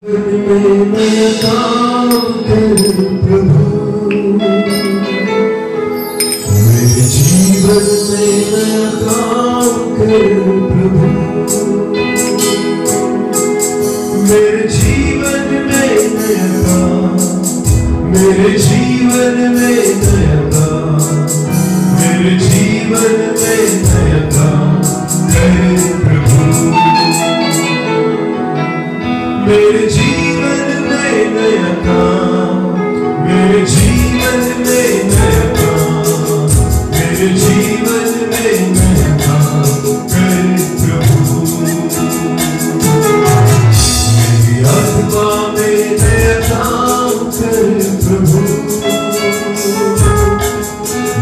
मेरे काम कर प्रभु, मेरे जीवन में नया काम कर प्रभु, मेरे जीवन में नया काम, मेरे जीवन में नया काम, मेरे जीवन में नया काम कर प्रभु, मेरे जीवन में नया काम, मेरे जीवन में नया काम, मेरे जीवन में नया काम कर प्रभु, मेरी आत्मा में नया काम कर प्रभु,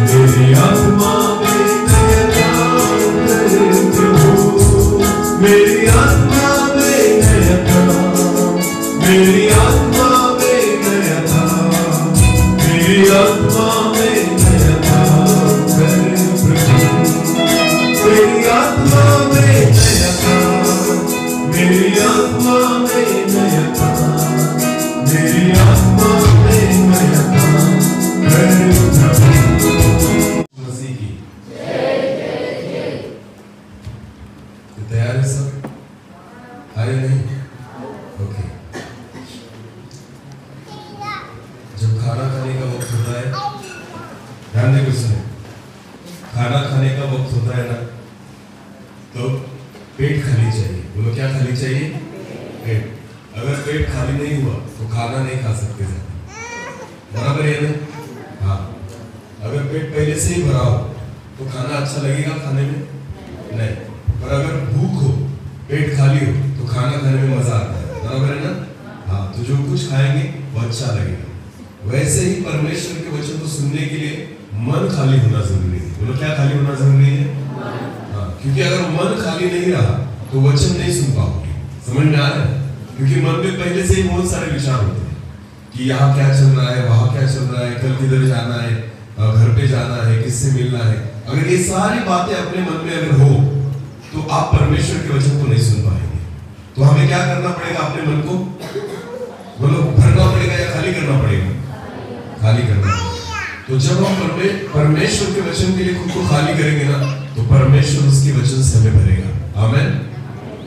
मेरी आत्मा में नया काम कर प्रभु, मेरी आत्मा में नया काम, मेरी आत्मा में नया काम, मेरी आत्मा में नया काम कर प्रभु, मेरी आत्मा में नया काम, मेरी आत्मा में नया काम, मेरी आत्मा में नया काम कर प्रभु। मसीह की तैयार है सब? आए नहीं? ओके। जब खाना खाने का वक्त होता है, ध्यान देकर सुने, खाना खाने का वक्त होता है ना, तो पेट खाली चाहिए। बोलो क्या खाली चाहिए? पेट। अगर पेट खाली नहीं हुआ तो खाना नहीं खा सकते थे, बराबर है ना? हाँ। अगर पेट पहले से ही भरा हो तो खाना अच्छा लगेगा खाने में? नहीं। पर अगर भूख हो, पेट खाली हो तो खाना खाने में मजा आता है, बराबर है ना? हाँ। तो जो कुछ खाएंगे वो अच्छा लगेगा। वैसे ही परमेश्वर के वचन को सुनने के लिए मन खाली होना जरूरी है। बोलो क्या खाली होना जरूरी है? हाँ। क्योंकि अगर मन खाली नहीं रहा तो वचन नहीं सुन पाओगे। समझ में आ रहा है? क्योंकि मन में पहले से ही बहुत सारे विचार होते हैं कि यहाँ क्या चल रहा है, वहां क्या चल रहा है, कल किधर जाना है, घर पे जाना है, किससे मिलना है। अगर ये सारी बातें अपने मन में अगर हो तो आप परमेश्वर के वचन को नहीं सुन पाएंगे। तो हमें क्या करना पड़ेगा? अपने मन को बोलो भरना पड़ेगा या खाली करना पड़ेगा? खाली करना। तो जब हम परमेश्वर के वचन के लिए खुद को खाली करेंगे ना, तो परमेश्वर उसके वचन से हमें भरेगा। आमीन।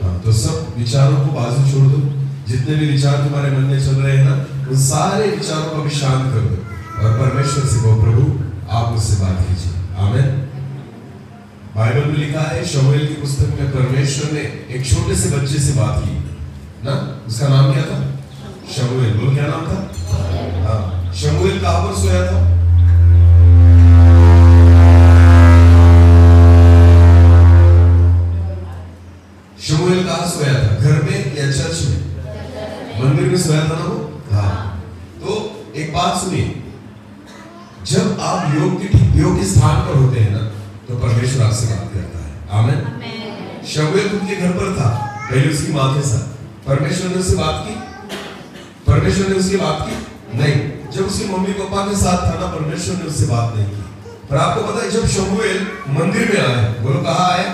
हाँ। तो सब विचारों को बाजू छोड़ दो। जितने भी विचार तुम्हारे मन में चल रहे हैं ना, उन सारे विचारों को भी शांत कर दो और परमेश्वर से कहो, प्रभु आप मुझसे बात कीजिए। आमीन। बाइबल में लिखा है, शमूएल की पुस्तक में परमेश्वर ने एक छोटे से बच्चे से बात की ना, उसका नाम क्या था? शमूएल। बोल क्या नाम था? हाँ। शमूएल कहां पर सोया था? शमूएल कहां सोया था? घर में या चर्च में? मंदिर में सोया था ना वो? हाँ। तो एक बात सुनिए, जब आप योग के स्थान पर होते हैं ना, तो परमेश्वर आपसे बात करता है। आमीन। शमूएल उनके घर पर था, पहले उसकी मां के साथ। परमेश्वर ने उससे बात की? परमेश्वर ने उसकी बात की? नहीं। जब उसके मम्मी पापा के साथ था ना, परमेश्वर ने उससे बात नहीं की। पर आपको पता है, जब शमूएल मंदिर में आया, बोलो कहाँ आया?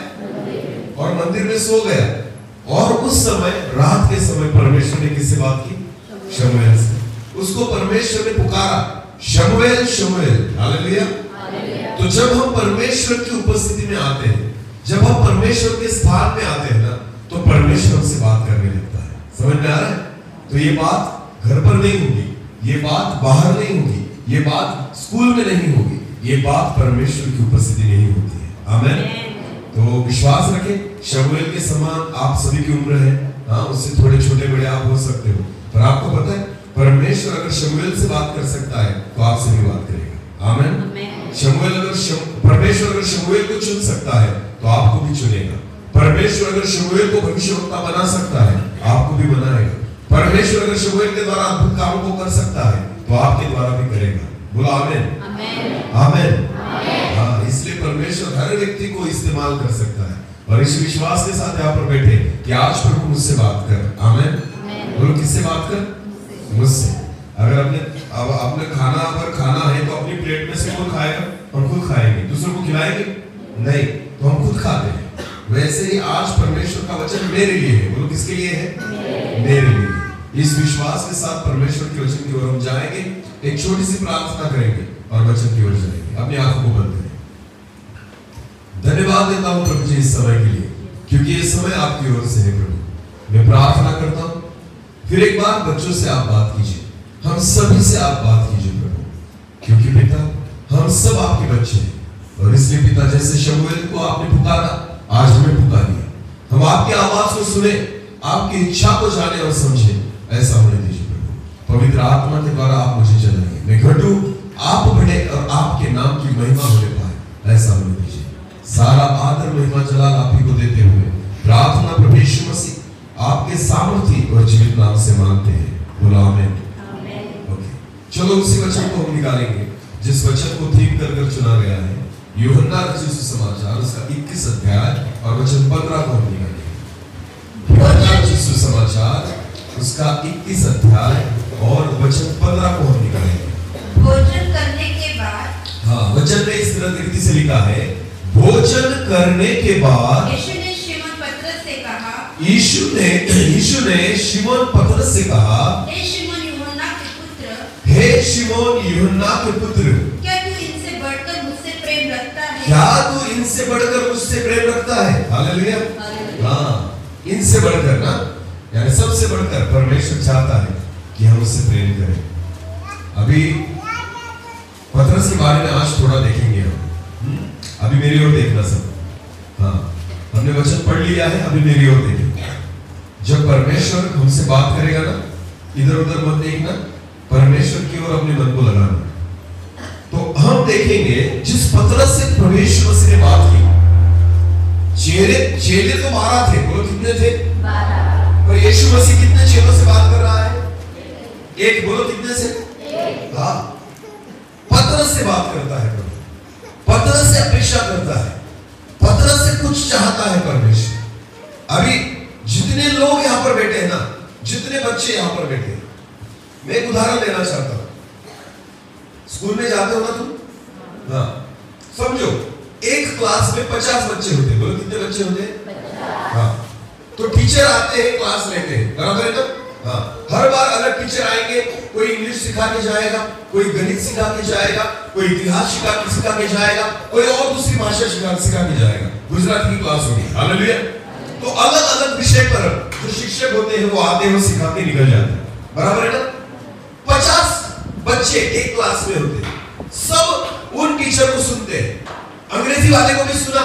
और मंदिर में सो गया, और उस समय रात के समय परमेश्वर ने किससे बात की? शमूएल से। उसको परमेश्वर ने पुकारा, शमूएल शमूएल। हालेलुया। तो जब हम परमेश्वर की उपस्थिति में आते हैं, जब हम परमेश्वर के स्थान में आते हैं ना, तो परमेश्वर हमसे बात करने लगता है। समझ में आ रहा है? तो ये बात घर पर नहीं होगी, ये बात बाहर नहीं होगी, ये बात स्कूल में नहीं होगी, ये बात परमेश्वर की उपस्थिति में ही होती है। आमीन। तो विश्वास रखें, शमूएल के समान आप सभी की उम्र है। हाँ, उससे थोड़े छोटे बड़े आप हो सकते हो, पर आपको पता है परमेश्वर अगर शमूएल से बात कर सकता है तो आपसे भी बात करेगा। आमीन। परमेश्वर अगर शमूएल को चुन सकता है तो आपको भी चुनेगा। परमेश्वर अगर शमूएल को भविष्यवक्ता बना सकता है, आपको भी बनाएगा। परमेश्वर अगर शमूएल के द्वारा अद्भुत कामों को कर सकता है तो आपके द्वारा भी करेगा। बोलो आमीन। आमीन। हाँ, इसलिए परमेश्वर हर व्यक्ति को इस्तेमाल कर सकता है। और इस विश्वास के साथ यहाँ पर बैठे कि आज प्रभु मुझसे बात कर। आमीन। बोलो किससे बात कर? मुझसे। अगर आपने खाना है तो अपनी प्लेट में से कौन खाएगा? हम खुद खाएंगे। दूसरों को खिलाएंगे? नहीं, तो हम खुद खाते हैं। वैसे ही आज परमेश्वर का वचन मेरे लिए है। बोलो किसके लिए है? मेरे लिए। इस विश्वास के साथ परमेश्वर के वचन की ओर हम जाएंगे, एक छोटी सी प्रार्थना करेंगे और वचन की ओर जाएंगे। अपनी आंखों को बंद करें। धन्यवाद देता हूं प्रभु जी इस समय के लिए, क्योंकि ये समय आपकी ओर से है प्रभु। मैं प्रार्थना करता हूं फिर एक बार बच्चों से आप बात कीजिए, हम सभी से आप बात कीजिए प्रभु, क्योंकि पिता हम सब आपके बच्चे हैं। और इसलिए पिता जैसे शमूएल को आपने पुकारा, आज हमें पुकारिए। हम आपकी आवाज को सुने, आपकी इच्छा को जाने और समझे, ऐसा होने दीजिए प्रभु। पवित्र आत्मा के द्वारा आप मुझे चलाइए, मैं घटूं, आप बढ़े और आपके नाम की महिमा होने पाए, ऐसा होने दीजिए। सारा आदर महिमा जलाल आप ही को देते हुए प्रार्थना प्रभु यीशु मसीह आपके सामर्थी और जीवित नाम से मांगते हैं, बोलो आमीन। ओके, चलो उसी वचन को हम निकालेंगे जिस वचन को थीम कर चुना गया है, यूहन्ना रचित सुसमाचार उसका 21 अध्याय और वचन 15 को हम निकालेंगे। यूहन्ना रचित सुसमाचार उसका 21 अध्याय और वचन 15 को हम निकालेंगे। भोजन करने के बाद, हाँ, वचन में इस तरह रीति से लिखा है, भोजन करने के बाद यीशु ने शिमोन पतरस से कहा, यीशु ने शिमोन पतरस से कहा, हे शिमोन यूहन्ना के पुत्र, हे शिमोन यूहन्ना के पुत्र, क्या तू इनसे बढ़कर मुझसे प्रेम रखता है? क्या तू इनसे बढ़कर मुझसे प्रेम रखता है? हालेलुया। हाँ, इनसे बढ़कर ना, यानी सबसे बढ़कर परमेश्वर चाहता है कि हम उससे प्रेम करें। अभी पतरस के बारे में आज थोड़ा देखेंगे हम। अभी मेरी ओर देखना सब। हाँ, हमने वचन पढ़ लिया है, अभी मेरी ओर देखिए। जब परमेश्वर हमसे बात करेगा ना, इधर उधर मत देखना, परमेश्वर की ओर अपने मन को लगाना। तो हम देखेंगे जिस पतरस से परमेश्वर से बात की, चेले तो 12 थे, बोलो कितने थे? 12। और यीशु मसीह कितने चेलों से बात कर रहा है? एक। बोलो कितने से? एक। हाँ, पतरस से बात करता है, पतरस से अपेक्षा करता है, पतरस से कुछ चाहता है परमेश्वर। अभी जितने लोग यहां पर बैठे हैं ना, जितने बच्चे यहां पर बैठे हैं, मैं एक उदाहरण लेना चाहता हूं। स्कूल में जाते हो ना तुम? हाँ, समझो एक क्लास में 50 बच्चे होते हैं। बोलो कितने बच्चे होते हैं? 50। हाँ, तो टीचर आते हैं, क्लास लेते हैं, बराबर है ना? हाँ, हर बार अलग टीचर आएंगे, कोई इंग्लिश सिखा के जाएगा, कोई गणित सिखा के जाएगा, कोई इतिहास सिखा के जाएगा, कोई और दूसरी भाषा सिखा के जाएगा। गुजराती की क्लास होगी, हालेलुया। तो अलग अलग विषय पर जो शिक्षक होते हैं वो आते हैं, वो सिखा के निकल जाते हैं, बराबर है ना? 50 बच्चे एक क्लास में होते हैं, सब उन टीचर को सुनते हैं। अंग्रेजी वाले को भी सुना,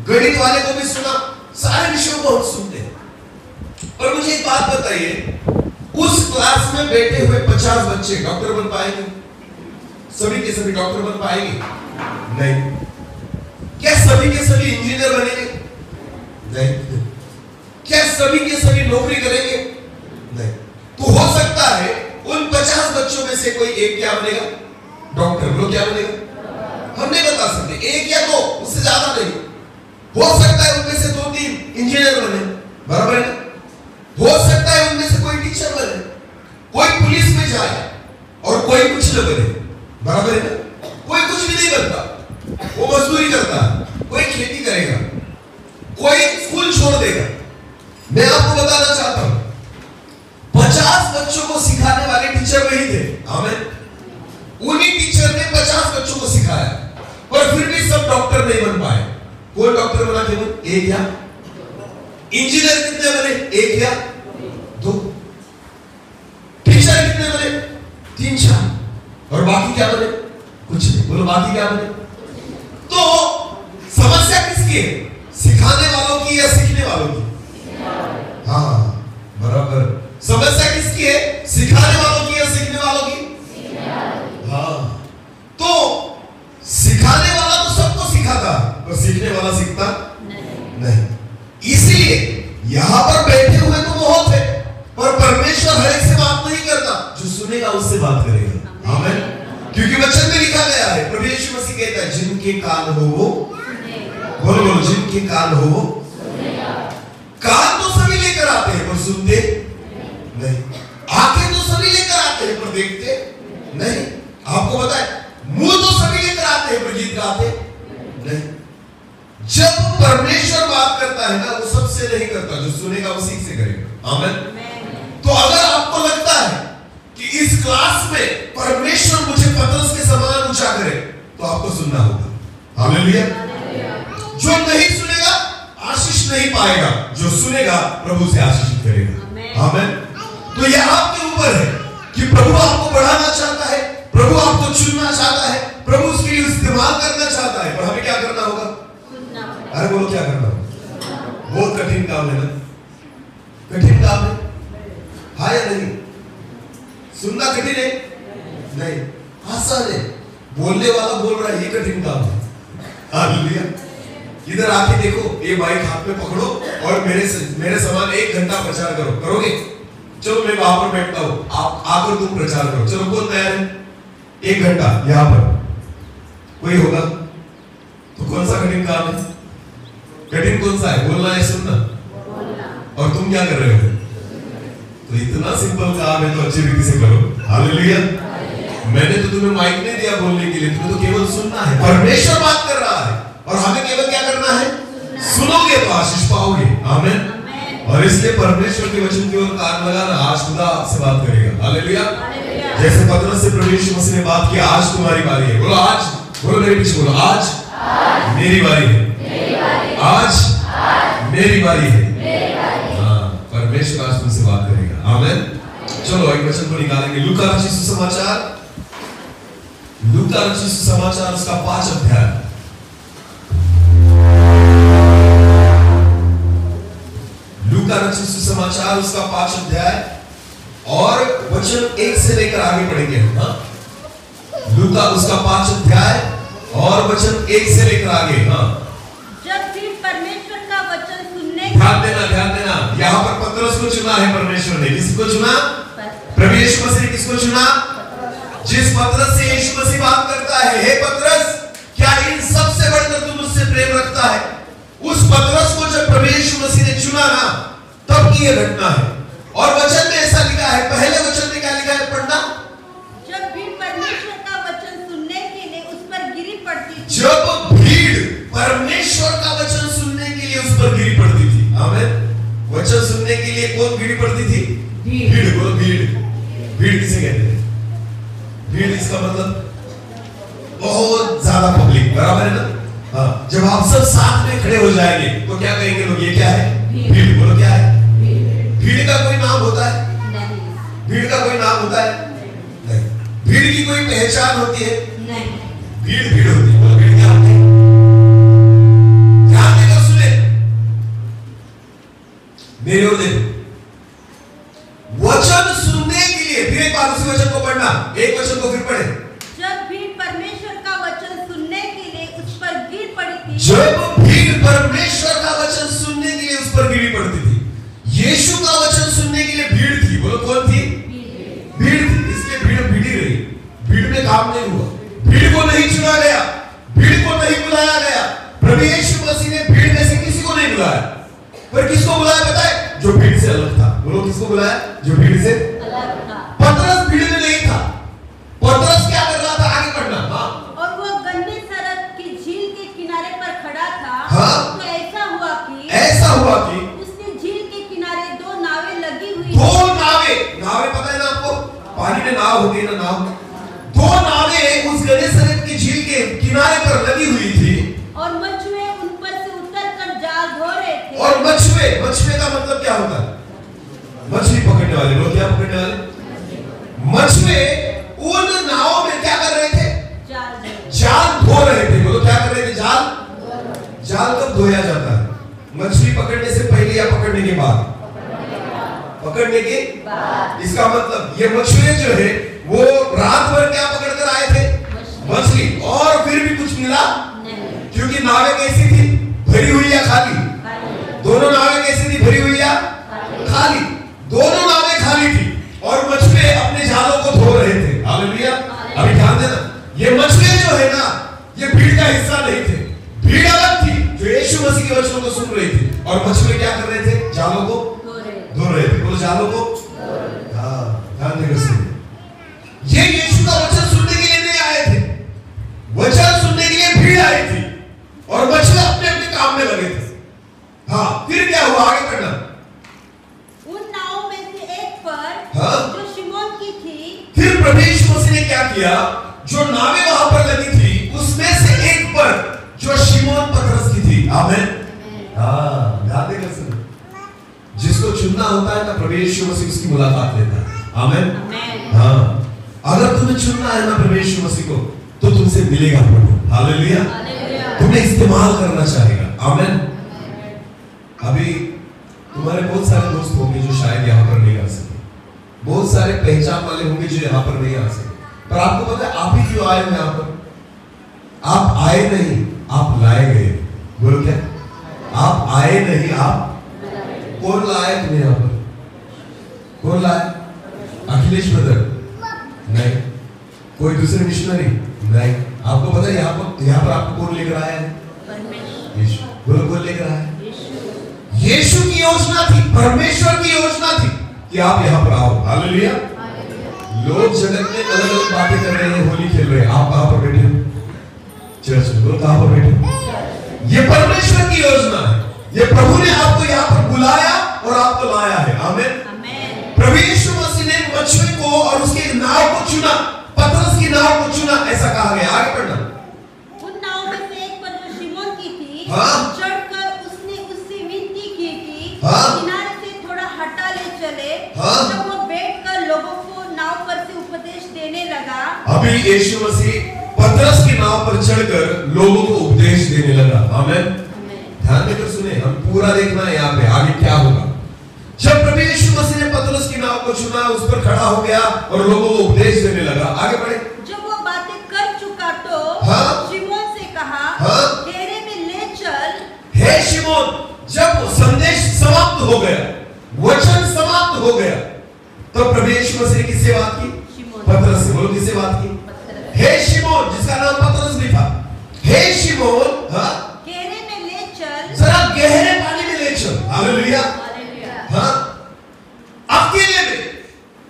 गणित वाले को भी सुना, सारे विषयों को हम सुनते हैं। और मुझे एक बात बताइए, उस क्लास में बैठे हुए 50 बच्चे डॉक्टर बन पाएंगे? सभी के सभी डॉक्टर बन पाएंगे? नहीं। क्या सभी के सभी इंजीनियर बनेंगे? नहीं। क्या सभी के सभी नौकरी करेंगे? नहीं। तो हो सकता है उन 50 बच्चों में से कोई एक क्या बनेगा? डॉक्टर। बोलो क्या बनेगा? हम नहीं बता सकते, एक या दो, उससे ज्यादा नहीं। हो सकता है उनमें से 2-3 इंजीनियर बने, बराबर है? हो सकता है उनमें से कोई टीचर बने, कोई पुलिस में जाए और कोई कुछ न बने, बराबर है ना? कोई कुछ भी नहीं बनता, वो मजदूरी करता है, कोई खेती करेगा, कोई स्कूल छोड़ देगा। मैं आपको बताना चाहता हूं, 50 बच्चों को सिखाने वाले टीचर वही थे, आमीन। उन्हीं टीचर ने 50 बच्चों को सिखाया, पर फिर भी सब डॉक्टर नहीं बन पाए। कौन डॉक्टर बना केवल? एक या? इंजीनियर कितने बने? एक या 2? टीचर कितने बने? 3-4। और बाकी क्या बने? कुछ नहीं। बोलो बाकी क्या बने? तो समस्या किसकी है? सिखाने वालों की या सीखने वालों की? हाँ, बराबर। समस्या किसकी है? सिखाने वालों की या सीखने वालों की? हाँ, तो सिखाने वाला तो सबको सिखाता, पर सीखने वाला सीखता नहीं। इसलिए यहां पर बैठे हुए तो बहुत है, पर परमेश्वर हर एक से बात नहीं करता, जो सुनेगा उससे बात करेगा, आमीन। क्योंकि वचन में लिखा गया है, प्रभु यीशु मसीह कहता है, जिनके कान हो वो बोलो, बोलो, जिनके कान हो वो कान तो सभी लेकर आते हैं पर सुनते नहीं, आंखें तो सभी लेकर आते हैं पर देखते नहीं। आपको पता है, मुंह तो सभी लेकर आते हैं पर गीत गाते नहीं। जब परमेश्वर बात करता है ना, वो सबसे नहीं करता, जो सुनेगा उसी से करेगा, आमीन। तो अगर आपको लगता है कि इस क्लास में परमेश्वर मुझे पतरस के समान ऊंचा करे, तो आपको सुनना होगा। हालेलुया। जो नहीं सुनेगा आशीष नहीं पाएगा, जो सुनेगा प्रभु से आशीष करेगा। आमीन। तो यह आपके ऊपर है कि प्रभु आपको बढ़ाना चाहता है, प्रभु आपको चुनना चाहता है, प्रभु उसके लिए इस्तेमाल करना चाहता है, पर हमें क्या करना होगा? अरे बोलो क्या करना होगा? बहुत कठिन काम है ना, कठिन काम है, हाँ या नहीं? सुनना कठिन है? नहीं, आसान है। बोलने वाला बोल रहा है, ये कठिन काम है। हालेलुया। इधर आके देखो, ये माइक हाथ में पकड़ो और मेरे समान 1 घंटा प्रचार करो। करोगे? चलो मैं वहां पर बैठता हूं, आप आकर तुम प्रचार करो। चलो कौन तैयार है? 1 घंटा यहां पर कोई होगा? तो कौन सा कठिन काम है? कठिन कौन सा है? बोलना है, सुनना? और तुम क्या कर रहे हो? तो इतना सिंपल काम है, तो अच्छी रीति से करो। हालेलुया। मैंने तो तुम्हें माइक नहीं दिया बोलने के लिए, तुम्हें तो केवल सुनना है। परमेश्वर बात कर रहा है और हमें केवल क्या करना है? सुनोगे तो आशीष पाओगे। आमीन। और इसलिए परमेश्वर के वचन की ओर कान लगाना। आज खुदा आपसे बात करेगा। हालेलुया। जैसे पतरस से प्रभु यीशु मसीह ने बात की, आज तुम्हारी बारी है। बोलो आज, बोलो मेरे पीछे बोलो, आज मेरी बारी है, आज मेरी बारी है। परमेश्वर आज तुमसे बात करेगा। आमीन। चलो एक वचन को निकालेंगे, लूका रचित सुसमाचार, लूका रचित सुसमाचार उसका 5 अध्याय। लूका रचित सुसमाचार उसका 5 अध्याय और वचन 1 से लेकर आगे पढ़ेंगे। हाँ, लूका उसका 5 अध्याय और वचन 1 से लेकर आगे। हाँ, जब भी परमेश्वर का वचन सुनने, ध्यान देना, ध्यान देना। यहाँ पर पतरस को चुना है परमेश्वर ने। किसको चुना? प्रभु यीशु मसीह ने किसको चुना? जिस पतरस से यीशु मसीह बात करता है, हे पतरस, क्या इन सब से बढ़कर तू मुझसे प्रेम रखता है? उस पतरस को जब प्रभु यीशु मसीह ने चुना ना, तब की यह घटना है। और वचन में ऐसा लिखा है, पहले वचन में क्या लिखा है? पढ़ना। जब भी परमेश्वर का वचन सुनने के लिए उस पर गिरी पड़ती थी, जब भीड़ परमेश्वर का वचन सुनने के लिए उस पर गिरी पड़ती थी। आमीन। वचन सुनने के लिए कौन गिरी पड़ती थी? भीड़। बोलो भीड़। भीड़ किसे कहते हैं? भीड़ इसका मतलब बहुत ज्यादा पब्लिक, बराबर है ना? हाँ, जब आप सब साथ में खड़े हो जाएंगे तो क्या कहेंगे लोग? ये क्या है? भीड़। बोलो क्या है? भीड़ का कोई नाम होता है? भीड़ का कोई नाम होता है? नहीं। भीड़ की कोई पहचान होती है? नहीं। भीड़ भीड़ होती है। बोलो भीड़ क्या होती है? ध्यान देकर सुने, मेरे ओर देखो। वचन सुनने के लिए, फिर एक बार उसी वचन को पढ़ना, एक वचन को फिर पढ़े। जब भीड़ परमेश्वर का वचन सुनने के लिए उस पर गिर पड़ी थी, जब भीड़ परमेश्वर का वचन सुनने के लिए उस पर गिरी पड़ती थी, यीशु का वचन सुनने के लिए भीड़ थी। बोलो कौन थी? भीड़ थी। इसलिए भीड़ भीड़ी रही, भीड़ में काम नहीं हुआ, भीड़ को नहीं चुना गया, भीड़ को नहीं बुलाया गया। प्रभु यीशु मसीह ने भीड़ में से किसी को नहीं बुलाया, पर किसको बुलाया पता है? जो भीड़ से अलग था। बोलो किसको बुलाया? जो भीड़ से अलग था। पतरस भीड़ में नहीं था। पतरस क्या कर रहा था? आगे पढ़ना। हाँ, और वो गंदे सड़क की झील के किनारे पर खड़ा था। हाँ, तो ऐसा हुआ कि उसने झील के किनारे 2 नावें लगी हुई, 2 नावें पता है ना आपको? पानी में नाव होती है ना, नाव। 2 नावें उस गन्नेसरेत की झील के किनारे पर लगी हुई थी और मछुए उन पर से उतरकर जाल धो रहे थे। और मछुए का मतलब क्या होता है? मछली पकड़ने वाले लोग। क्या पकड़ने वाले? मछुए उन नावों में क्या कर रहे थे? जाल धो रहे थे। बोलो क्या कर रहे थे? जाल कब धोया जाता है? मछली पकड़ने से पहले या पकड़ने के बाद? पकड़ने के बाद। इसका मतलब ये मछुए जो है वो रात भर क्या पकड़ कर आए थे? मछली। और फिर भी कुछ मिला नहीं, क्योंकि नावें कैसी थी? भरी हुई या खाली? दोनों नावें कैसी थी? भरी हुई या खाली? दोनों नावें खाली थी और मछुए अपने जालों को धो रहे थे। हालेलुया। अभी ध्यान देना, ये मछुए जो है ना, ये भीड़ का हिस्सा नहीं थे। भीड़ अलग थी जो यीशु मसीह के वचनों को सुन रही थी, और मछुए क्या कर रहे थे? जालों को धो रहे थे। बोलो जालों को। हाँ, ध्यान देकर सुनिए। ये यीशु का वचन सुनने के लिए नहीं आए थे, वचन सुनने के लिए भीड़ आई थी और मछुए अपने अपने काम में लगे थे। हाँ, फिर क्या हुआ? आगे पढ़ना। उन नावों में से एक पर क्या किया, जो नावें वहां पर लगी थी उसमें से एक पर जो शिमोन पतरस की थी। आमीन। हाँ, ध्यान देकर सुनो, जिसको चुनना होता है ना प्रभु यीशु मसीह उसकी मुलाकात लेता है। आमीन। हाँ, अगर तुम्हें चुनना है ना प्रभु यीशु मसीह को तो तुमसे मिलेगा प्रभु। हालेलुया। तुम्हें इस्तेमाल करना चाहेगा। आमीन। अभी तुम्हारे बहुत सारे दोस्त होंगे जो शायद यहाँ पर नहीं आ सके, बहुत सारे पहचान वाले होंगे जो यहाँ पर नहीं आ सके, पर आपको पता है आप ही क्यों आए हो यहाँ पर? आप आए नहीं, आप लाए गए। बोलो क्या? आप आए नहीं, आप कौन लाए तुम्हें यहाँ पर? कौन लाए? अखिलेश ब्रदर? नहीं। कोई दूसरे मिशनरी? नहीं। आपको पता है यहाँ पर आपको कौन लेकर आया है? यीशु। बोलो कौन लेकर आया है? यीशु की योजना थी, परमेश्वर की योजना थी कि आप यहाँ पर आओ। हालेलुया। लोग जगत में अलग अलग बातें कर रहे हैं, होली खेल रहे हैं, आप कहां पर बैठे हो? चर्च में। लोग कहां पर बैठे हो? ये परमेश्वर की योजना है। ये प्रभु ने आपको यहाँ पर बुलाया और आपको लाया है। आमीन। प्रभु यीशु मसीह ने मछली को और उसके नाव को चुना, पतरस की नाव को चुना, ऐसा कहा गया। आगे पढ़ना। उन नाव में से एक पर जो शिमोन की थी, हाँ? चढ़कर उसने उससे विनती की कि हाँ? किनारे से थोड़ा हटा ले चले। हाँ? जब वो बैठकर लोगों को नाव पर से उपदेश देने लगा। अभी यीशु मसीह पतरस की नाव पर चढ़कर लोगों को उपदेश देने लगा। आमीन। ध्यान देकर सुने, हम पूरा देखना है यहाँ पे आगे क्या होगा। जब प्रभु यीशु मसीह ने पतरस की नाव को चुना, उस पर खड़ा हो गया और लोगों को उपदेश देने लगा। आगे बढ़े। जब वो बातें कर चुका तो हाँ? शिमोन से कहा, हाँ? घेरे में ले चल। हे शिमोन, जब संदेश समाप्त हो गया, वचन समाप्त हो गया, तो प्रभु यीशु मसीह ने किससे बात की? पतरस से। बोलो किससे बात की? हे शिमोन, जिसका नाम पतरस भी था। हे शिमोन, हाँ? घेरे में ले चल। जरा गहरे पानी में ले चल। हालेलुया। हाँ? अकेले में,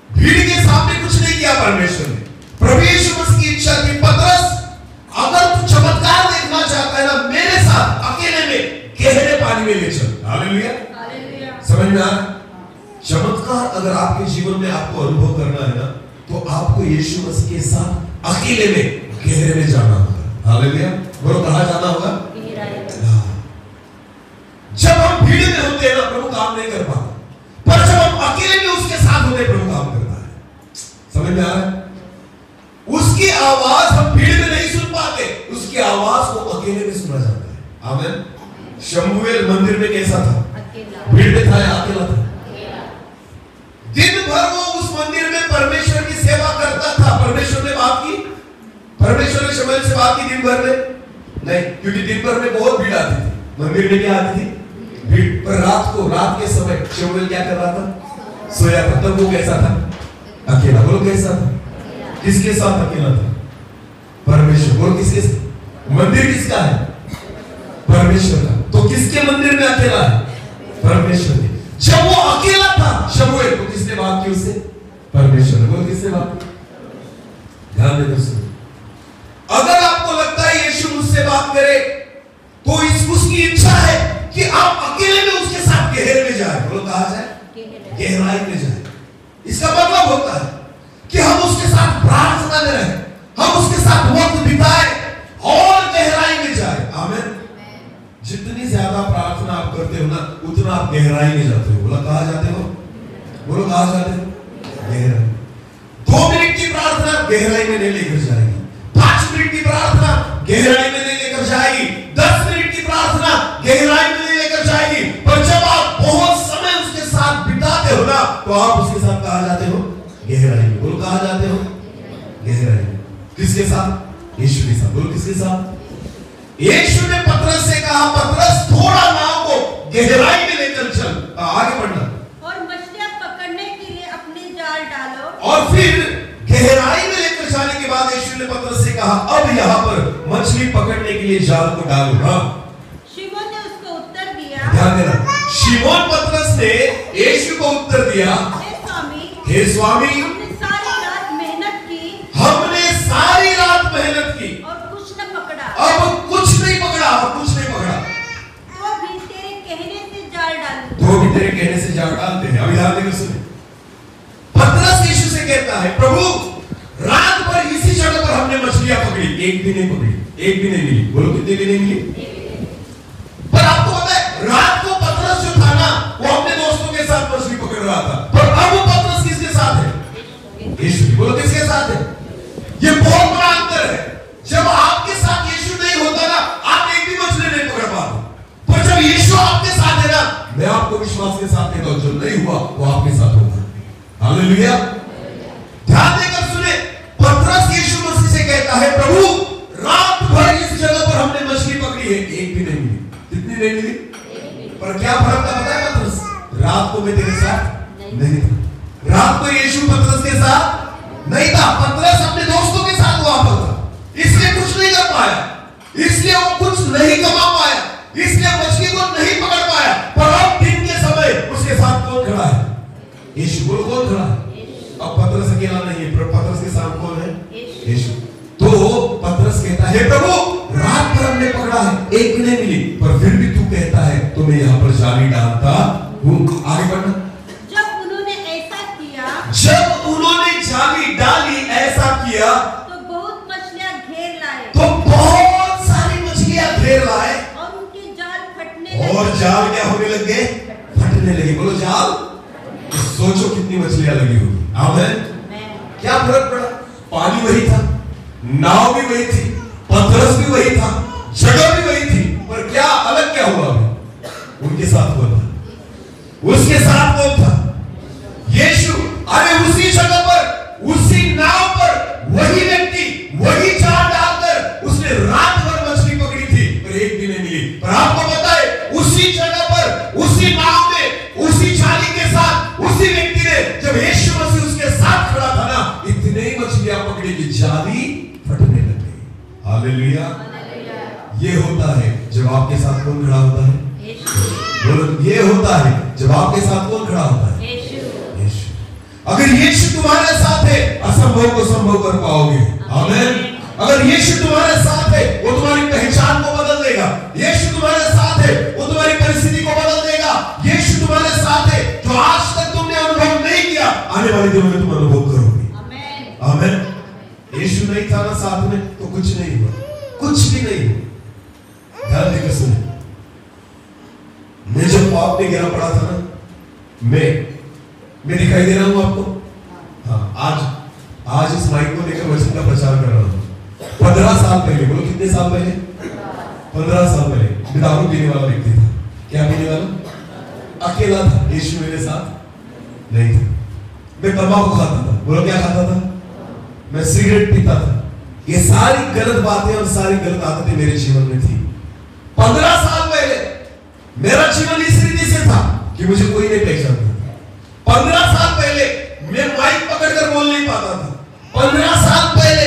भीड़ के सामने कुछ नहीं किया परमेश्वर ने। प्रभु यीशु मसीह की इच्छा थी, पतरस अगर तू चमत्कार देखना चाहता है ना मेरे साथ, अकेले में गहरे पानी में ले चल। हालेलुया। समझ में आ रहा? चमत्कार अगर आपके जीवन में आपको अनुभव करना है ना, तो आपको यीशु मसीह के साथ अकेले में गहरे में जाना होगा। हालेलुया। बोलो कहां जाना होगा? जब हम भीड़ में होते हैं ना, प्रभु काम नहीं कर पाता, पर जब हम अकेले में उसके साथ होते हैं, प्रभु काम करता है। समझ में आ रहा है? उसकी आवाज हम भीड़ में नहीं सुन पाते, उसकी आवाज को अकेले में सुना जाता है। आमीन। शमूएल मंदिर में कैसा था? भीड़ में था या अकेला था? दिन भर वो उस मंदिर में परमेश्वर की सेवा करता था। परमेश्वर ने बात की, परमेश्वर ने शमूएल से बात की दिन भर में नहीं, क्योंकि दिन भर में बहुत भीड़ आती थी, मंदिर में क्या आती थी? भीड़। पर रात के समय शमूएल क्या कर रहा था? सोया था। तब वो कैसा था? अकेला। बोलो कैसा था? किसके साथ अकेला था? परमेश्वर। बोलो किसके साथ? मंदिर किसका है? परमेश्वर का। तो किसके मंदिर में अकेला है? परमेश्वर के। जब वो अकेला था शमूएल, तो किसने बात की उससे? परमेश्वर ने। बोलो किसने बात की? ध्यान देकर सुनो। अगर आपको लगता है यीशु मुझसे बात करे, तो उसकी इच्छा है कि आप अकेले में उसके साथ गहरे में जाए। बोलो कहा जाए? गहराई में जाए। इसका मतलब होता है कि हम उसके साथ प्रार्थना में रहें, हम उसके साथ वक्त बिताएं और गहराई में जाए। आमीन। जितनी ज्यादा प्रार्थना आप करते हो ना, उतना आप गहराई में जाते हो। बोला कहा जाते हो? बोलो कहा जाते हो? गहराई। 2 मिनट की प्रार्थना गहराई में नहीं लेकर जाएगी, 5 मिनट की प्रार्थना गहराई में नहीं लेकर जाएगी, 10 मिनट की प्रार्थना गहराई में नहीं लेकर जाएगी। पर जब आप बहुत समय उसके साथ बिताते हो ना, तो आप उसके साथ कहा जाते हो? गहराई में। बोलो कहा जाते हो? गहराई में। किसके साथ? यीशु के साथ। बोलो किसके साथ? यीशु ने पतरस से कहा, पतरस थोड़ा नाव को गहराई में लेकर चल। आगे बढ़ना। और मछलियां पकड़ने के लिए अपने जाल डालो। और फिर गहराई में लेकर जाने के बाद यीशु ने पतरस से कहा, अब यहाँ पर मछली पकड़ने के लिए जाल को डालो। हाँ? शिमोन ने उसको उत्तर दिया। ध्यान देना, शिमोन पतरस ने यीशु को उत्तर दिया, हे स्वामी, हमने सारी रात मेहनत की, हमने सारी रात मेहनत की और कुछ न पकड़ा। अब कुछ नहीं पकड़ा, अब कुछ नहीं पकड़ा। तो भी तेरे कहने से जाल डालूं। तो भी तेरे कहने से जाल डालते हैं। अभी ध्यान देकर सुने। पतरस यीशु से कहता है, प्रभु रात भर इसी एक भी नहीं पकड़ी, एक भी नहीं मिली। बोलो कितनी भी नहीं मिली। पर आपको पता है रात को पतरस जो था ना वो अपने दोस्तों के साथ मछली पकड़ रहा था, पर अब वो पतरस किसके साथ है? यीशु। बोलो किसके साथ है? ये बहुत बड़ा अंतर है। जब आपके साथ यीशु नहीं होता ना, आप एक भी मछली नहीं पकड़ पाते, पर जब यीशु आपके साथ है ना, मैं आपको विश्वास के साथ कहता हूं जो नहीं हुआ वो आपके साथ होगा। हालेलुया। ध्यान देकर सुने, पतरस यीशु मसीह से कहता है प्रभु रात भर इस जगह पर हमने मछली पकड़ी है, एक भी नहीं मिली। कितनी नहीं मिली? पर क्या फर्क था पता है पतरस? रात को मैं तेरे साथ नहीं था, रात को यीशु पतरस के साथ नहीं था। पतरस अपने दोस्तों के साथ वहां पर था, इसलिए कुछ नहीं कर पाया, इसलिए वो कुछ नहीं कमा पाया, इसलिए मछली को नहीं पकड़ पाया। पर अब दिन के समय उसके साथ कौन खड़ा है? यीशु। बोलो कौन खड़ा है? अब पतरस अकेला नहीं है, पर पतरस के साथ कौन है? यीशु। तो पतरस कहता है प्रभु रात भर हमने पकड़ा है, एक भी नहीं मिली, पर फिर भी तू कहता है तो मैं यहाँ पर जाली डालता हूँ। आगे बढ़ना। जब उन्होंने ऐसा किया, जब उन्होंने जाली डाली, ऐसा किया तो बहुत मछलियां घेर लाए, तो बहुत सारी मछलियां घेर लाए और उनके जाल फटने लगे। और जाल क्या होने लग गए? फटने लगे। बोलो जाल। तो सोचो कितनी मछलियां लगी होगी। आमीन। क्या फर्क पड़ा? पानी वही था, नाव भी वही थी, पतरस भी वही था, जगह भी वही थी, पर क्या अलग क्या हुआ? उनके साथ कौन था? उसके साथ कौन था? यीशु। अरे उसी जगह पर, उसी नाव पर वही व्यक्ति वही जाल डालकर उसने रात भर मछली पकड़ी थी, पर एक भी नहीं मिली। पर आपको पता है उसी जगह पर, उसी नाव में, उसी जाली के साथ उसी व्यक्ति ने जब यीशु मसीह उसके साथ खड़ा था ना, इतने ही मछलियां पकड़ी कि जाली फटने लग गई। हालेलुया। ये होता है जब आपके साथ कौन खड़ा होता है? बोलो ये होता है जब आपके साथ कौन खड़ा होता है? यीशु। अगर यीशु तुम्हारे साथ है असंभव को संभव कर पाओगे। आमीन। अगर यीशु तुम्हारे साथ है वो तुम्हारी पहचान को बदल देगा। यीशु तुम्हारे साथ है वो तुम्हारी परिस्थिति को बदल देगा। यीशु तुम्हारे साथ है जो आज तक तुमने अनुभव नहीं किया, आने वाले दिनों में तुम अनुभव करोगे। आमीन। आमीन। यीशु नहीं था ना साथ में तो कुछ नहीं हुआ, कुछ भी नहीं हुआ। ध्यान देकर सुने, मैं जब पाप में गिरा पड़ा था ना, मैं दिखाई दे रहा हूं आपको। हाँ, आज इस माइक को लेकर वचन का प्रचार कर रहा हूं। 15 साल पहले, बोलो कितने साल पहले? 15 साल पहले मैं दारू पीने वाला व्यक्ति था। क्या पीने वाला? अकेला था, यीशु मेरे साथ नहीं था। मैं तंबाकू खाता था। बोलो क्या खाता था? मैं सिगरेट पीता था। ये सारी गलत बातें और सारी गलत आदतें मेरे जीवन में थी। 15 साल पहले मेरा जीवन इस रीति से था कि मुझे कोई नहीं पहचानता था। 15 साल पहले मैं माइक पकड़कर बोल नहीं पाता था। 15 साल पहले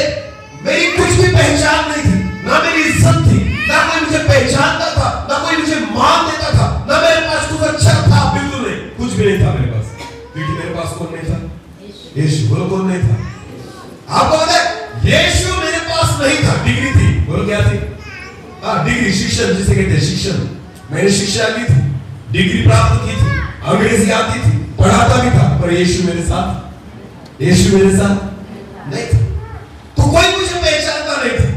मेरी कुछ भी पहचान नहीं थी, ना मेरी इज्जत थी, ना कोई मुझे पहचानता था, ना कोई मुझे मान देता था, ना मेरे पास कुछ अच्छा था, बिल्कुल नहीं, कुछ भी नहीं था मेरे पास। क्योंकि मेरे पास कौन नहीं था? यीशु। बोलो कौन नहीं था? आपको पता है यीशु मेरे पास नहीं था। डिग्री थी। बोलो क्या थी? डिग्री, शिक्षण जिसे कहते हैं शिक्षण। मैंने शिक्षा ली थी, डिग्री प्राप्त की थी, अंग्रेजी आती थी, पढ़ाता भी था, पर यीशु मेरे साथ नहीं था। तो कोई मुझे पहचानता नहीं था।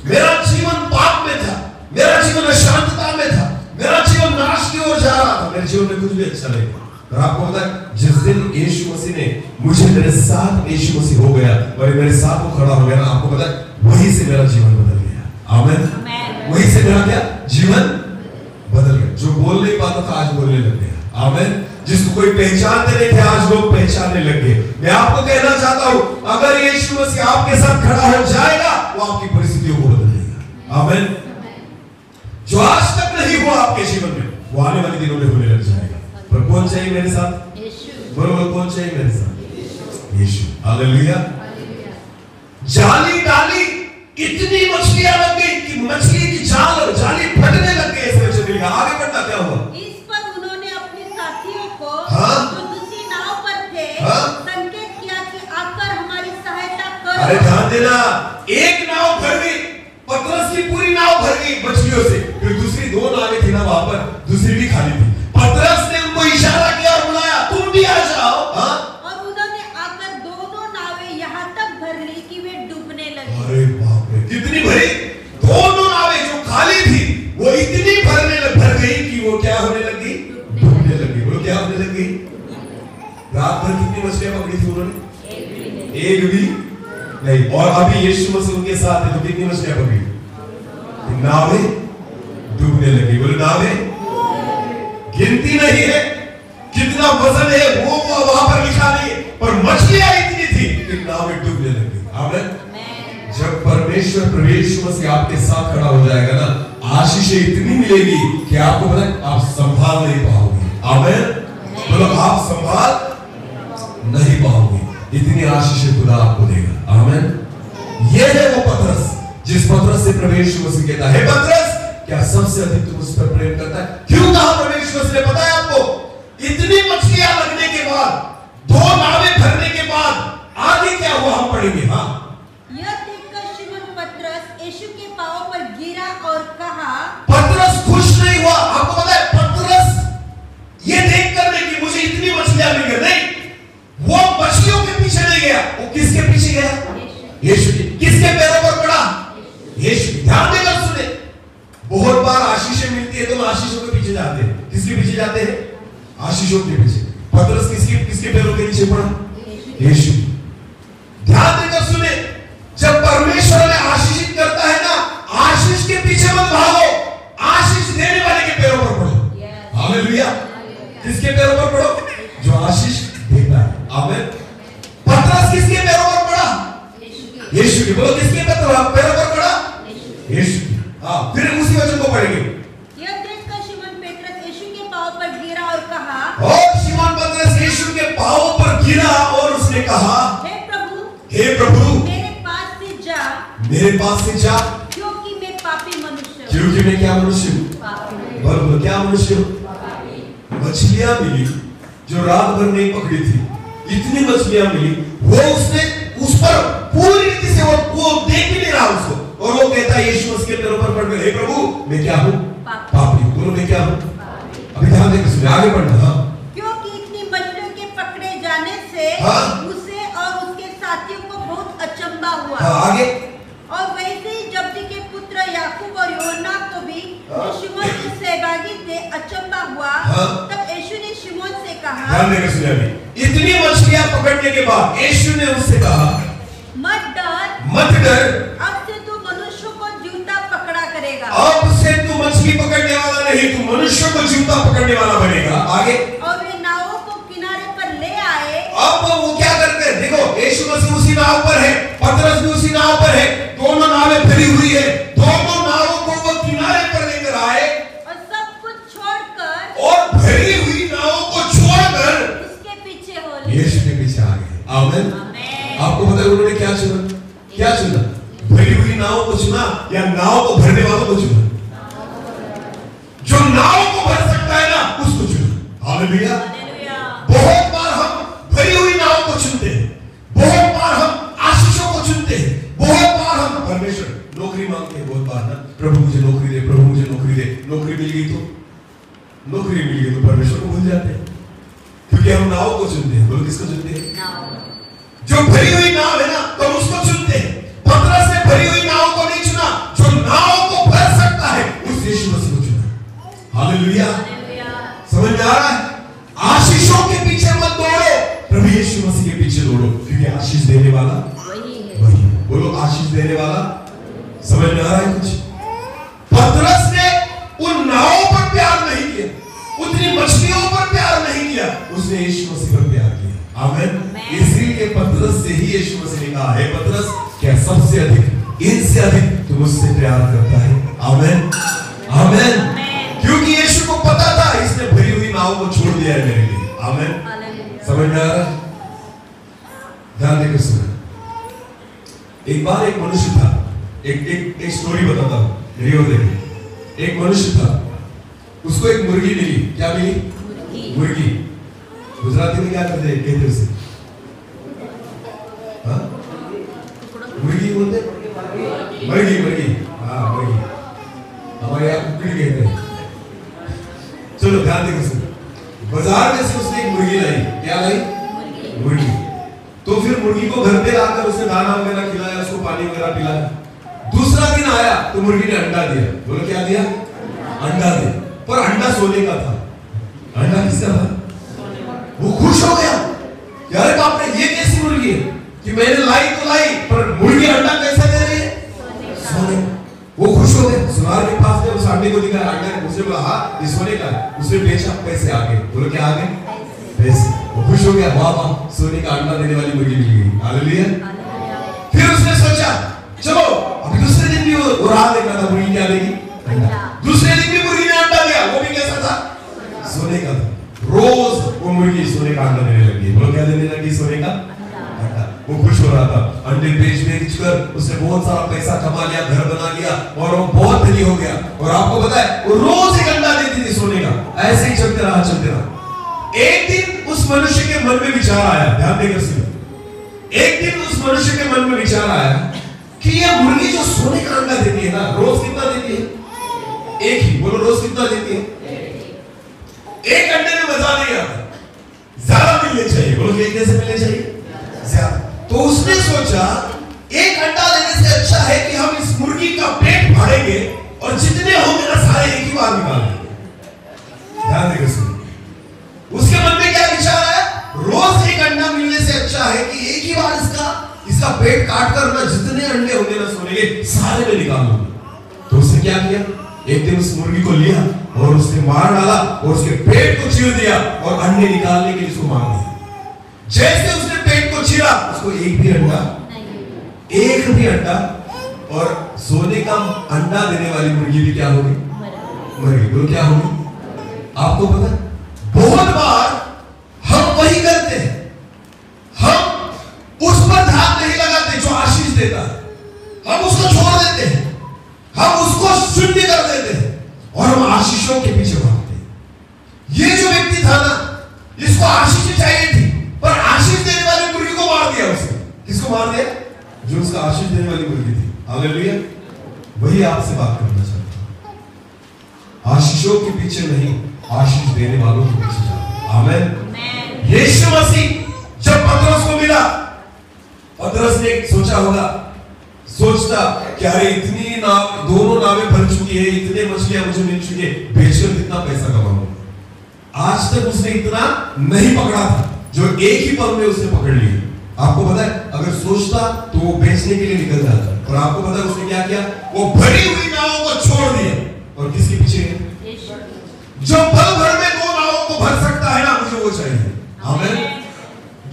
मेरा जीवन पाप में था, मेरा जीवन अशांतता में था, मेरा जीवन नाश की ओर जा रहा था, मेरे जीवन में कुछ भी अच्छा नहीं था। और आपको पता है जिस दिन यीशु मसीह ने मुझे, मेरे साथ यीशु मसीह हो गया और मेरे साथ वो खड़ा हो गया ना, आपको पता है वहीं से मेरा जीवन बदल गया। आमीन। वहीं से मेरा क्या जीवन बदल गया। जो बोल नहीं पाता था आज बोलने लग गया। आमीन। जिसको कोई पहचानते नहीं थे आज लोग पहचानने लग गए। मैं आपको कहना चाहता हूं अगर यीशु मसीह आपके साथ खड़ा हो जाएगा वो आपकी परिस्थितियों को बदल देगा। आमीन। जो आज तक नहीं हुआ आपके जीवन में वो आने वाले दिनों में होने लग जाएगा। पर कौन चाहिए मेरे साथ? बोलो कौन चाहिए मेरे साथ? यीशु। हालेलुया। जाली डाली, इतनी मछलियां लग गई कि मछली की जाल और जाली फटने लग गई। ऐसे वचन लिखा। आगे बढ़ना क्या हुआ? इस पर उन्होंने अपने साथियों को जो दूसरी नाव पर थे संकेत किया कि आकर हमारी सहायता करो। अरे ध्यान देना, एक नाव भर गई, पतरस की पूरी नाव भर गई मछलियों से। फिर दूसरी 2 नावें थी ना वहां पर, दूसरी भी खाली थी। पतरस ने उनको इशारा किया और बुलाया, तुम भी आ जाओ। और उन्होंने आकर दोनों नावें यहाँ तक भर ली कि वे डूबने लगी। अरे बाप रे, कितनी भरी रात भर कितनी मछलियां पकड़ी थी उन्होंने? एक भी नहीं। और अभी यीशु मसीह उनके साथ है तो कितनी मछलियां पकड़ी? नावें डूबने लगी। बोले नावें गिनती नहीं है, कितना वजन है वो वहां पर लिखा नहीं, पर मछलियां इतनी थी कि नावें डूबने लगी। आमीन। जब परमेश्वर प्रभु यीशु मसीह आपके साथ खड़ा हो जाएगा ना, आशीषें इतनी मिलेगी कि आपको पता है आप संभाल नहीं पाओगे। आमीन। बोलो आप संभाल नहीं पाओगे, इतनी आशीषें खुदा आपको देगा। आमीन। ये है वो पतरस जिस पतरस से प्रभु यीशु मसीह कहता है, पतरस क्या सबसे अधिक तुम उस पर प्रेम करता है? क्यों कहा प्रभु यीशु मसीह ने? पता है आपको, इतनी मछलियां लगने के बाद, 2 नावें भरने के बाद आगे क्या हुआ हम पढ़ेंगे। हाँ, यह देखकर शिमोन पतरस यीशु के पांवों पर गिरा और कहा। पतरस खुश नहीं हुआ। आपको पता है पतरस ये देख कर नहीं कि मुझे इतनी मछलियां मिल गई, नहीं, वो मछलियों के पीछे नहीं गया। वो किसके पीछे गया? यीशु के। किसके पैरों पर पड़ा? यीशु। ध्यान देकर सुने, बहुत बार आशीषें मिलती है तो हम आशीषों के पीछे जाते हैं। किसके पीछे जाते हैं? आशीषों के पीछे। पतरस किसके पैरों के नीचे पड़ा? यीशु। ध्यान देकर सुने, जब परमेश्वर ने आशीषित करता है ना, आशीष के पीछे मत भागो, आशीष देने वाले के पैरों पर पड़ो। हालेलुया। किसके पैरों पर पड़ो? जो आशीष देता है। आमीन। पतरस किसके पैरों पर पड़ा? यीशु के। बोलो किसके पैरों पर पड़ा? यीशु के। हाँ, फिर उसी वचन को पढ़ेंगे। यह देखकर शिमोन पतरस यीशु के पांवों पर गिरा और कहा। और शिमोन पतरस यीशु के पांवों पर गिरा और उसने कहा, हे प्रभु, हे प्रभु, मेरे पास से जा, मेरे पास से जा, क्योंकि मैं पापी मनुष्य हूँ। क्योंकि मैं क्या मनुष्य हूँ? बोलो क्या मनुष्य हूँ? मछलियां मिली जो रात भर नहीं पकड़ी थी, इतनी मछलियां मिली, वो उसने उस पर पूरी रीति से वो देख भी नहीं रहा उसको, और वो कहता है यीशु उसके पैरों पर पड़ गए, हे प्रभु मैं क्या हूँ? पापी। बोलो मैं क्या हूँ? अभी ध्यान देकर सुनिए, आगे बढ़ना। हाँ, क्योंकि इतनी मछलियों के पकड़े जाने से हाँ? उसे और उसके साथियों को बहुत अचंभा हुआ। हाँ, आगे। और वैसे ही जब्दी के पुत्र याकूब और यूहन्ना को भी जो शिमोन के सहभागी थे अचंभा हुआ। हाँ? तब यीशु ने शिमोन से कहा, ध्यान देकर सुनिए, अभी इतनी मछलियां पकड़ने के बाद यीशु ने उससे कहा, मत डर, मत डर, अब से तू मनुष्यों को जीवता पकड़ा करेगा। अब से तू मछली पकड़ने वाला नहीं, तू मनुष्यों को जीवता पकड़ने वाला बनेगा। आगे। और वे नावों को किनारे पर ले आए। अब वो क्या करते हैं? देखो, यीशु मसीह उसी नाव पर है, पतरस भी उसी नाव पर है, दोनों नावें भरी हुई है, दोनों नावों को वो किनारे पर लेकर आए और सब कुछ छोड़कर, और भरी हुई नावों को छोड़कर उसके पीछे हो लिए। यीशु के पीछे आ गए। आमीन। आपको पता है उन्होंने क्या चुना? क्या चुना? भरी हुई नाव को चुना या नाव को भरने वालों को चुना? जो नाव को भर सकता है ना, उसको चुना। हालेलुया। बहुत बार हम भरी हुई नाव को चुनते हैं, बहुत बार हम आशीषों को चुनते हैं, बहुत बार हम परमेश्वर नौकरी मांगते हैं, बहुत बार ना, प्रभु मुझे नौकरी दे, प्रभु मुझे नौकरी दे। नौकरी मिल गई तो परमेश्वर को भूल जाते हैं, क्योंकि हम नाव को चुनते हैं। बोलो किसको चुनते हैं? जो भरी हुई नाव है ना, तो उसको चुनते हैं। पतरस ने भरी हुई नाव को नहीं चुना, जो नाव को भर सकता है उस यीशु मसीह को चुना। हालेलुया। समझ में आ रहा है? आशीषों के पीछे मत दौड़ो, प्रभु यीशु मसीह के पीछे दौड़ो, क्योंकि आशीष देने वाला वही। बोलो आशीष देने वाला। समझ में आ रहा है कुछ? पतरस ने उन नावों पर प्यार नहीं किया, उतनी मछलियों पर प्यार नहीं किया, उसने यीशु मसीह पर प्यार किया। आमीन। इसीलिए पतरस से ही यीशु मसीह ने कहा, हे पतरस, क्या सबसे अधिक, इनसे अधिक तू मुझसे प्यार करता है? आमीन। आमीन। क्योंकि यीशु को पता था इसने भरी हुई नाव को छोड़ दिया है मेरे लिए। आमीन। समझ में आ रहा है? ध्यान देकर सुना। एक बार एक मनुष्य था, एक स्टोरी बताता हूं, मेरी ओर देखिए। एक मनुष्य था, उसको एक मुर्गी मिली। क्या मिली? मुर्गी। गुजराती में क्या कहते हैं उसे? मुर्गी बोलते? मुर्गी। हाँ, मुर्गी। हमारे यहाँ कुकड़ी कहते हैं। चलो ध्यान देकर सुनो। बाजार में से उसने एक मुर्गी लाई। क्या लाई? मुर्गी। तो फिर मुर्गी को घर पे लाकर उसे दाना वगैरह खिलाया, उसको पानी वगैरह पिलाया। दूसरा दिन आया तो मुर्गी ने अंडा दिया। बोलो क्या दिया? अंडा दिया। पर अंडा सोने का था। अंडा किसका था? वो खुश हो गया, कि मैंने लाई तो लाई, पर मुर्गी अंडा कैसे दे रही है? सोने। वो खुश हो गए, सुनार के पास गए, उस अंडे को दिखाया, अंडे ने उसने बोला हाँ ये सोने का है। उसने बेचा, पैसे आ गए। बोलो क्या आ गए? पैसे। वो खुश हो गया, वाह वाह सोने का अंडा देने वाली मुर्गी मिल गई। हालेलुया। फिर उसने सोचा चलो अभी दूसरे दिन भी वो राह देख रहा था, मुर्गी क्या देगी? अंडा। दूसरे दिन भी मुर्गी ने अंडा दिया, वो भी कैसा था? सोने का था। रोज वो मुर्गी सोने का अंडा देने लगी। बोलो क्या देने लगी? सोने का अंडा। वो खुश हो रहा था, अंडे बेच कर उसने बहुत सारा पैसा कमा लिया, घर बना लिया और वो बहुत धनी हो गया। और आपको पता है वो रोज एक अंडा देती थी सोने का। ऐसे ही चलते रहा। एक दिन उस मनुष्य के मन में विचार आया, ध्यान देकर सुनो। एक दिन उस मनुष्य के मन में विचार आया कि ये मुर्गी जो सोने का अंडा देती है ना, रोज कितना देती है? एक ही। बोलो रोज कितना देती है? एक अंडे में मजा नहीं आता, ज्यादा मिलने चाहिए। बोलो कैसे मिलने चाहिए? ज्यादा। तो उसने सोचा एक अंडा देने से अच्छा है कि हम इस मुर्गी का पेट फाड़ेंगे और जितने होंगे ना सारे एक ही बार निकाल देंगे। ध्यान देकर सुनिए। उसके मन में क्या विचार है? रोज एक अंडा मिलने से अच्छा है कि एक ही बार इसका पेट काट कर ना जितने अंडे होंगे ना सोने के सारे में निकाल दूंगा। तो उसने क्या किया? एक दिन उस मुर्गी को लिया और उसने मार डाला और उसके पेट को चीर दिया और अंडे निकालने के लिए उसको मार दिया। जैसे उसने पेट को चीरा, उसको एक भी अंडा और सोने का अंडा देने वाली मुर्गी भी क्या होगी? मर गई। बोलो क्या होगी? आपको पता है बहुत बार हम वही करते हैं, हम उस पर ध्यान नहीं लगाते जो आशीष देता है, हम उसको छोड़ देते हैं, हम उसको शून्य कर देते हैं और हम आशीषों के पीछे भागते हैं। ये जो व्यक्ति था ना, इसको आशीष चाहिए थी, पर आशीष देने वाली मुर्गी को मार दिया उसने। किसको मार दिया? जो उसका आशीष देने वाली मुर्गी थी। हालेलुया। वही आपसे बात करना चाहता हूं, आशीषों के पीछे नहीं, आशीष देने वालों के पीछे जाओ। आमीन। यीशु मसीह जब पतरस को मिला, पतरस ने सोचा होगा, सोचता क्या है इतनी नाव, दोनों नावें भर चुकी है, इतने मछलियां मुझे मिल चुकी है, बेचकर कितना पैसा कमाऊंगा। आज तक उसने इतना नहीं पकड़ा था जो एक ही पल में उसने पकड़ लिया। आपको पता है अगर सोचता तो वो बेचने के लिए निकल जाता, और आपको पता है उसने क्या किया? वो भरी हुई नावों को छोड़ दिया और किसके पीछे गया? जो पल भर में दो नावों को भर सकता है ना, मुझे वो चाहिए। आमीन।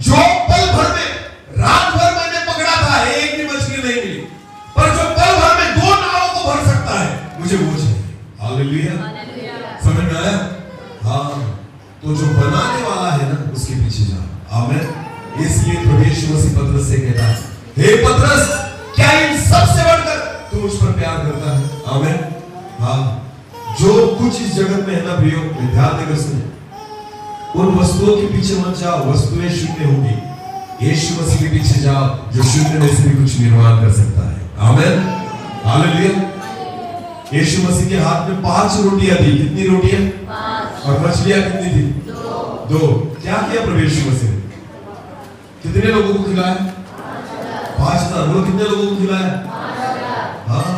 जो पल भर में, रात भर मैंने पकड़ा था, एक भी मछली नहीं मिली, पर जो पल भर में दो नावों को भर सकता है, मुझे वो चाहिए। हालेलुया। समझ में आया? हाँ। तो जो बनाने वाला है ना, उसके पीछे जाओ। आमीन। इसलिए प्रभु यीशु मसीह पतरस से कहता है, हे पतरस, क्या इन सबसे बढ़कर तू मुझ पर प्यार करता है? आमीन। हाँ। जो कुछ इस जगत में है ना प्रियो, ध्यान देकर सुने, उन वस्तुओं के पीछे मत जाओ, वस्तुएं शून्य होगी। यीशु मसीह के पीछे जाओ जो शून्य में से भी कुछ निर्माण कर सकता है। आमीन। हालेलुया। यीशु मसीह के हाथ में 5 रोटियां थी। कितनी रोटियां? 5। और मछलियां कितनी थी? 2। क्या किया प्रभु यीशु मसीह ने? कितने लोगों को खिलाया? 5,000। बोलो कितने लोगों को खिलाया? 5,000। हाँ।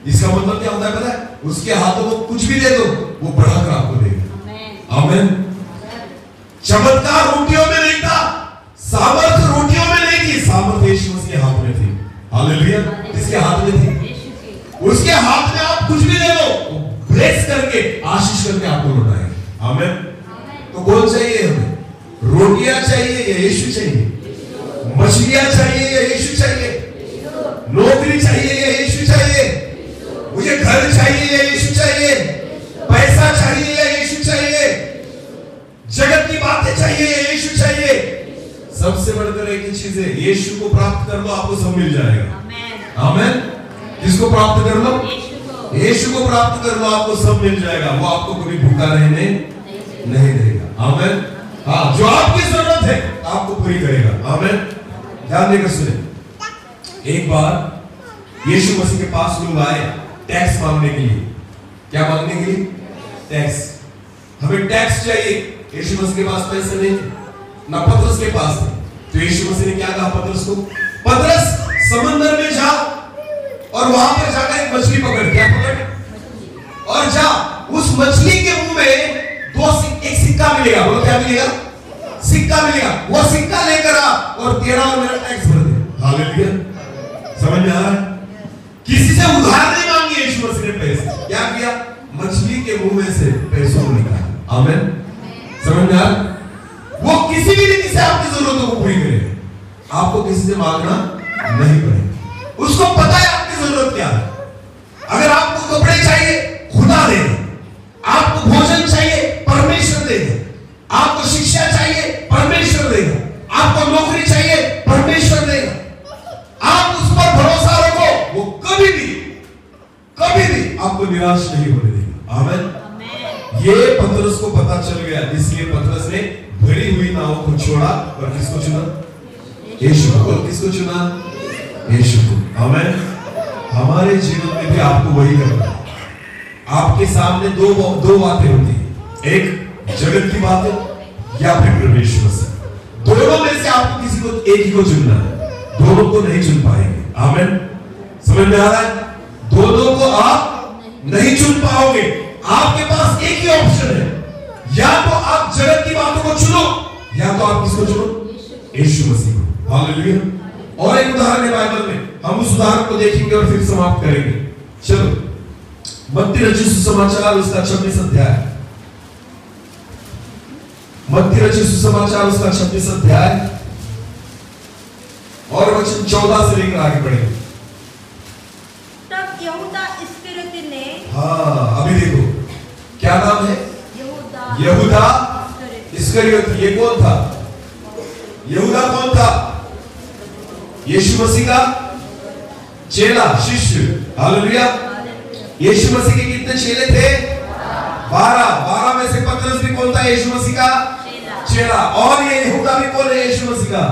इसका मतलब क्या होता है पता है? उसके हाथों को कुछ भी दे दो, वो बढ़ाकर आपको देगा। आमीन। चमत्कार रोटियों में नहीं था, सामर्थ रोटियों में नहीं थी, सामर्थ यीशु मसीह के हाथ में थी। हालेलुया। किसके हाथ में थी? उसके हाथ में आप कुछ भी दे दो, वो ब्लेस करके, आशीष करके आपको लौटाएगा। आमीन। तो कौन चाहिए हमें? रोटियां चाहिए या यीशु चाहिए? मछलियां चाहिए या यीशु चाहिए? नौकरी चाहिए या यीशु चाहिए? मुझे घर चाहिए या यीशु चाहिए? पैसा चाहिए या यीशु चाहिए? जगत की बातें चाहिए या यीशु चाहिए? सबसे बढ़कर एक ही चीज है, यीशु को प्राप्त कर लो, आपको सब मिल जाएगा। आमीन। किसको प्राप्त कर लो? यीशु को प्राप्त कर लो, आपको सब मिल जाएगा। वो आपको कभी भूखा रहने नहीं देगा। आमीन। हाँ, जो आपकी जरूरत है आपको पूरी करेगा। आमीन। ध्यान देकर सुने। एक बार यीशु मसीह के पास लोग आए टैक्स मांगने के लिए। क्या मांगने के लिए? टैक्स। हमें टैक्स चाहिए। यीशु मसीह के पास पैसे नहीं थे, ना पतरस के पास थे। तो यीशु मसीह ने क्या कहा पतरस को? पतरस, समंदर में जा और वहां पर जाकर एक मछली पकड़। क्या पकड़? और जा, उस मछली के मुंह में एक सिक्का मिलेगा। बोलो क्या मिलेगा? सिक्का मिलेगा। वो सिक्का लेकर आ और तेरा और मेरा टैक्स भर दे। हालेलुया। समझ में आ रहा है? किसी से उधार नहीं मांगी यीशु मसीह ने पैसे। क्या किया? मछली के मुंह में से पैसों को निकाला। आमीन। समझ में आ रहा? वो किसी भी रीति से आपकी जरूरतों को पूरी करेगा। आपको किसी से मांगना नहीं पड़ेगा। उसको पता है आपकी जरूरत क्या है। अगर आपको कपड़े चाहिए, खुदा देगा। आपको भोजन चाहिए, परमेश्वर देगा। आपको शिक्षा चाहिए, परमेश्वर देगा। आपको नौकरी चाहिए, परमेश्वर देगा। आप उस पर भरोसा रखो, वो कभी भी आपको निराश नहीं होने देगा। आमीन। ये पतरस को पता चल गया, इसलिए पतरस ने भरी हुई नाव को छोड़ा और किसको चुना? यीशु को। किसको चुना? यीशु को। आमीन। हमारे जीवन में भी आपको वही करना है। आपके सामने दो बातें होती है, एक जगत की बातें या फिर परमेश्वर से। दोनों में से आपको किसी को एक ही को चुनना है। दोनों को नहीं चुन पाएंगे। आमीन। समझ में आ रहा है? दोनों को आप नहीं चुन पाओगे। आपके पास एक ही ऑप्शन है, या तो आप जगत की बातों को चुनो या तो आप किसको चुनो? यीशु मसीह को। हालेलुया। और एक उदाहरण है बाइबल में, हम उस उदाहरण को देखेंगे और फिर समाप्त करेंगे। चलो, मत्ती रचित सुसमाचार उसका 26 अध्याय। मत्ती रचित सुसमाचार उसका 26 अध्याय और वचन 14 से लेकर आगे बढ़ेंगे। तब यहूदा इस्करियोती ने, हाँ अभी देखो क्या नाम है? यहूदा इस्करियोती। ये कौन था? यहूदा कौन था? यीशु मसीह का चेला, शिष्य। हालेलुया। यीशु मसीह के कितने चेले थे? 12 में से पतरस भी कौन था? यीशु मसीह का चेला। और ये यहूदा भी कौन है? यीशु मसीह का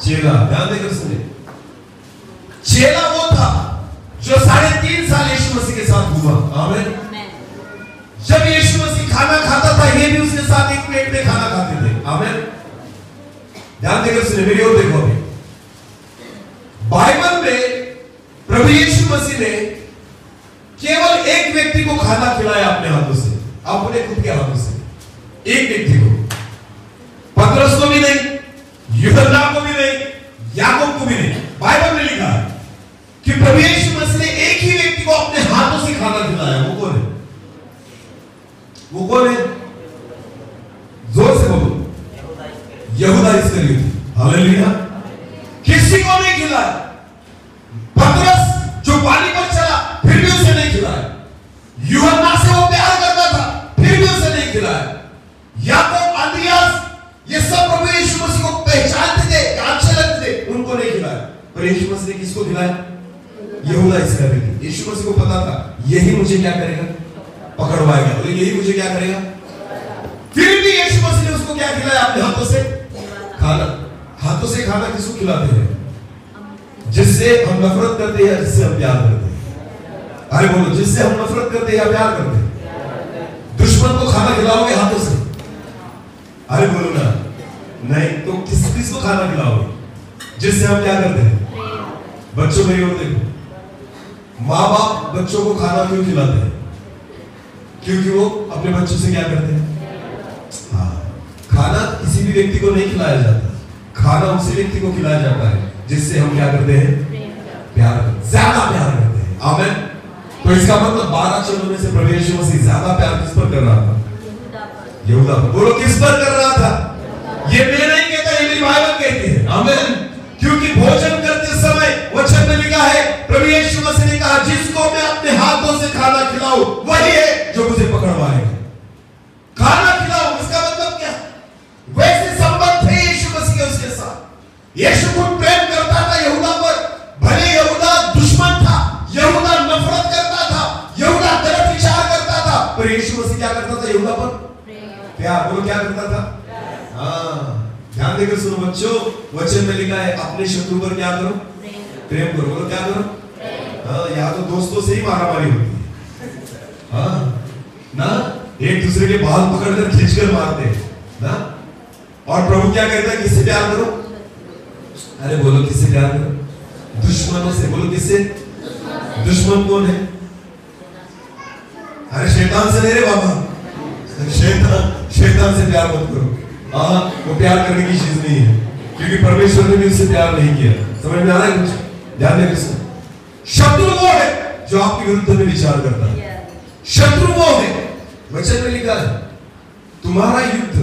चेला। ध्यान देकर सुनिए। चेला वो था जो 3.5 साल यीशु मसीह के साथ हुआ। आमीन। जब यीशु मसीह खाना खाता था, ये भी उसके साथ एक प्लेट में खाना खाते थे। आमीन। ध्यान देकर सुनिए, मेरी ओर देखो। अभी बाइबल में प्रभु यीशु मसीह ने केवल एक व्यक्ति को खाना खिलाया अपने हाथों से, अपने खुद के हाथों से। एक व्यक्ति को। पतरस को भी नहीं, यूहन्ना को भी नहीं, याकूब को भी नहीं। बाइबल में लिखा है कि प्रभु यीशु मसीह ने एक ही व्यक्ति को अपने हाथों से खाना खिलाया। वो कौन है? वो कौन है? जोर से बोलो। यहूदा इस्करियोती। हालेलुया। किसी को नहीं खिलाया। पतरस जो पानी पर चला, फिर भी उसे नहीं खिलाया। यूहन्ना से वो प्यार करता था, फिर भी उसे नहीं खिलाया। याकूब, अंद्रियास, ये सब प्रभु यीशु मसीह को पहचानते थे, अच्छे लगते थे, उनको नहीं खिलाया। पर यीशु मसीह ने किसको खिलाया? यहूदा इस्करियोती। यीशु मसीह को पता था यही मुझे क्या करेगा? पकड़वाएगा। और यही मुझे क्या करेगा? फिर भी यीशु मसीह ने उसको क्या खिलाया? अपने हाथों से खाना। हाथों से खाना किसको खिलाते हैं? जिससे हम नफरत करते हैं, जिससे हम प्यार करते हैं। अरे बोलो, जिससे हम नफरत करते हैं या प्यार करते हैं? दुश्मन को खाना खिलाओगे हाथों से? अरे बोलो ना, नहीं तो किसको खाना खिलाओगे? जिससे हम क्या करते हैं? बच्चों मेरी ओर देखो। माँ बाप बच्चों को खाना क्यों खिलाते हैं? क्योंकि वो अपने बच्चों से क्या करते हैं? हाँ, खाना किसी भी व्यक्ति को नहीं खिलाया जाता। खाना उसी व्यक्ति को खिलाया जाता है जिससे हम क्या करते हैं? प्यार करते हैं, ज्यादा प्यार करते हैं। आमीन। तो इसका मतलब 12 चरणों में से प्रभु यीशु मसीह ज्यादा प्यार किस पर कर रहा था? यहूदा पर। बोलो, किस पर कर रहा था? ये मैं नहीं कहता, ये मेरी बाइबल कहती है। आमीन। क्योंकि भोजन करते समय वचन में लिखा है, प्रभु यीशु मसीह ने कहा, जिसको मैं अपने हाथों से खाना खिलाऊं वही है जो मुझे पकड़वाएगा। खाना खिलाओ, इसका मतलब क्या? वैसे संबंध थे यीशु मसीह के उसके साथ। यीशु को प्रेम करता था यहूदा पर, भले यहूदा दुश्मन था, यहूदा नफरत करता था, यहूदा गलत विचार करता था, पर यीशु मसीह क्या करता था? यहूदा पर प्यार। बोलो, क्या करता था? हाँ, ध्यान देकर सुनो बच्चों, वचन में लिखा है, अपने शत्रु पर क्या करो? प्रेम करो। बोलो, क्या करो? हाँ, यहाँ तो दोस्तों से ही मारामारी होती है। हाँ ना, एक दूसरे के बाल पकड़कर खींचकर मारते हैं ना। और प्रभु क्या कहता है? किससे प्यार करो? अरे बोलो, किससे प्यार करो? दुश्मनों से। बोलो, किससे? दुश्मन कौन है? अरे शैतान से नहीं रे बाबा। शैतान से प्यार मत करो। हाँ, वो प्यार करने की चीज नहीं है, क्योंकि परमेश्वर ने भी उससे प्यार नहीं किया। समझ में आ रहा है कुछ? ध्यान देकर सुनो। शत्रु वो है जो आपके विरुद्ध में विचार करता है। शत्रु वो है, वचन में लिखा है, तुम्हारा युद्ध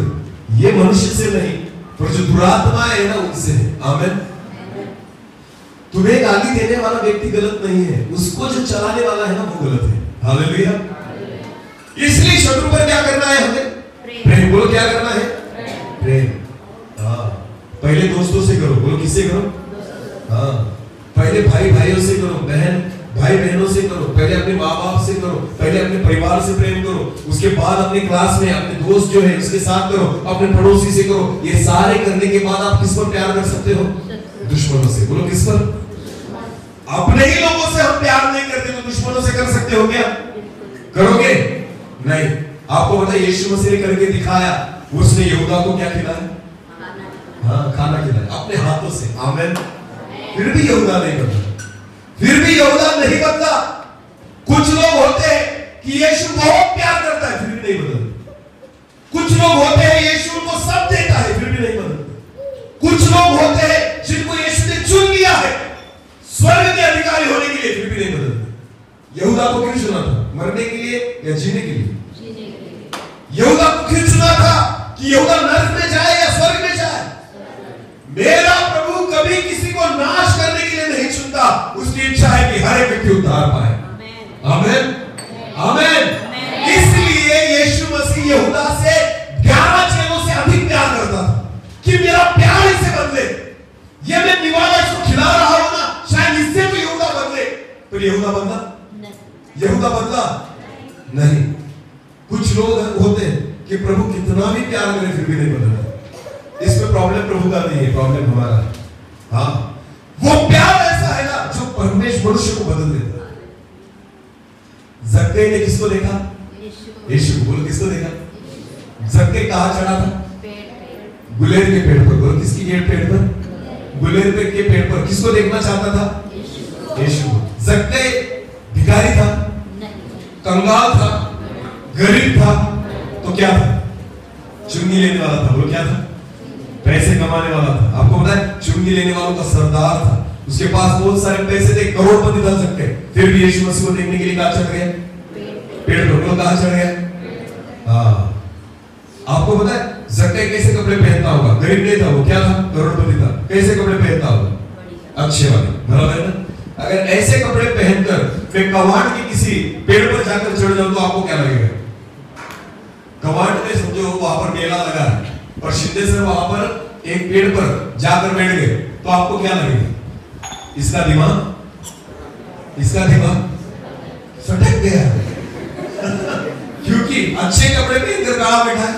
ये मनुष्य से नहीं पर जो दुरात्मा है ना उनसे है। आमीन। तुम्हें गाली देने वाला व्यक्ति गलत नहीं है, उसको जो चलाने वाला है ना वो गलत है। हालेलुया। इसलिए शत्रु पर क्या करना है हमें? प्रेम। बोलो क्या करना है? प्रेम। हाँ, पहले दोस्तों से करो। बोलो किससे करो? हाँ, पहले भाई भाइयों से करो, बहन भाई बहनों से करो, पहले अपने माँ बाप से करो, पहले अपने परिवार से प्रेम करो, उसके बाद अपने क्लास में अपने दोस्त जो है उसके साथ करो, अपने पड़ोसी से करो। ये सारे करने के बाद आप किस पर प्यार कर सकते हो? दुश्मनों से। बोलो किस पर? अपने ही लोगों से हम प्यार नहीं करते तो दुश्मनों से कर सकते हो क्या? करोगे? नहीं। आपको पता है यीशु मसीह ने करके दिखाया, उसने यहूदा को क्या खिलाया? हाँ, खाना खिलाया अपने हाथों से। आमीन। फिर भी यहूदा नहीं बदला, फिर भी यहूदा नहीं बदला। कुछ लोग होते हैं कि यीशु बहुत प्यार करता है फिर भी नहीं बदलते। कुछ लोग होते हैं यीशु को सब देता है फिर भी नहीं बदलते। कुछ लोग होते हैं जिनको यीशु ने चुन लिया है स्वर्ग के अधिकारी होने के लिए, फिर भी नहीं बदलते। यहूदा को क्यों चुना था? मरने के लिए या जीने के लिए? यहूदा को क्यों चुना था कि यहूदा नरक में जाए या स्वर्ग में जाए? मेरा प्रभु कभी किसी को नाश करने के लिए नहीं चुनता, उसकी इच्छा है कि हर एक व्यक्ति उद्धार पाए। आमीन। आमीन। इसलिए यीशु मसीह यहूदा से 11 चेलों से अधिक प्यार करता था कि मेरा प्यार इसे बदले। ये मैं निवाला इसको खिला रहा हूं ना, शायद इससे तो यहूदा बदले। पर यहूदा बदला? यहूदा बदला नहीं। कुछ लोग होते हैं कि प्रभु कितना भी प्यार करे फिर भी नहीं बदलता। इसमें प्रॉब्लम प्रभु का नहीं है, प्रॉब्लम हमारा है। हाँ, वो प्यार ऐसा है ना जो परमेश्वर मनुष्य को बदल देता है। जक्कई ने किसको देखा? यीशु को। बोलो किसको देखा? जक्कई कहाँ चढ़ा था? गुलेर के पेड़ पर। बोलो किसकी पेड़ पर? गुलेर के पेड़ पर। किसको देखना चाहता था? यीशु को। जक्कई भिखारी था, कंगाल था, गरीब था, तो क्या था? चुंगी लेने वाला था। बोलो क्या था? पैसे कमाने वाला था। आपको पता है चुंगी लेने वालों का सरदार था, उसके पास बहुत सारे पैसे थे, करोड़पति था जक्कई। फिर भी यीशु मसीह को देखने के लिए कहां चढ़ गया? पेड़ पर। बोलो कहां चढ़ गया? हाँ, आपको पता है जक्कई कैसे कपड़े पहनता होगा? गरीब नहीं था वो, क्या था? करोड़पति था। कैसे कपड़े पहनता होगा? अच्छे वाले, बराबर है ना? अगर ऐसे कपड़े पहनकर मैं कवाड़ के किसी पेड़ पर जाकर चढ़ जाऊं तो आपको क्या लगेगा? कवाड़ में समझो वहां पर मेला लगा है और शिंदे सर वहां पर एक पेड़ पर जाकर बैठ गए तो आपको क्या लगेगा? इसका दिमाग सटक गया क्योंकि अच्छे कपड़े पहनकर कहां बैठा है?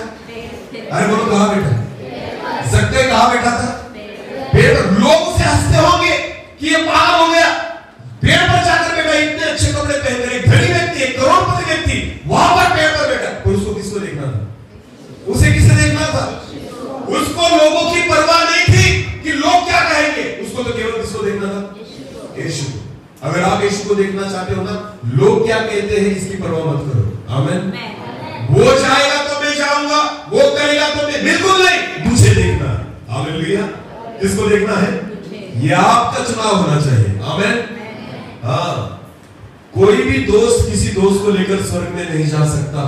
अरे बोलो कहां बैठा है? जक्कई कहां बैठा था? पेड़ पर। लोग उसे हंसते होंगे कि ये पागल हो गया, पेड़ पर जाकर बैठा, इतने अच्छे कपड़े पहनकर, एक धनी व्यक्ति, एक करोड़पति व्यक्ति वहां पर पेड़ पर बैठा। पर उसको किसको देखना था? उसे किसे देखना था? उसको लोगों की परवाह नहीं थी कि लोग क्या कहेंगे, उसको तो केवल किसको देखना था? यीशु को। अगर आप यीशु को देखना चाहते हो ना, लोग क्या कहते हैं इसकी परवाह मत करो। आमीन। वो जाएगा तो मैं जाऊंगा, वो करेगा तो मैं, बिल्कुल नहीं, मुझे देखना है। हालेलुया। किसको देखना है? ये आपका चुनाव होना चाहिए। आमीन। हाँ, कोई भी दोस्त किसी दोस्त को लेकर स्वर्ग में नहीं जा सकता,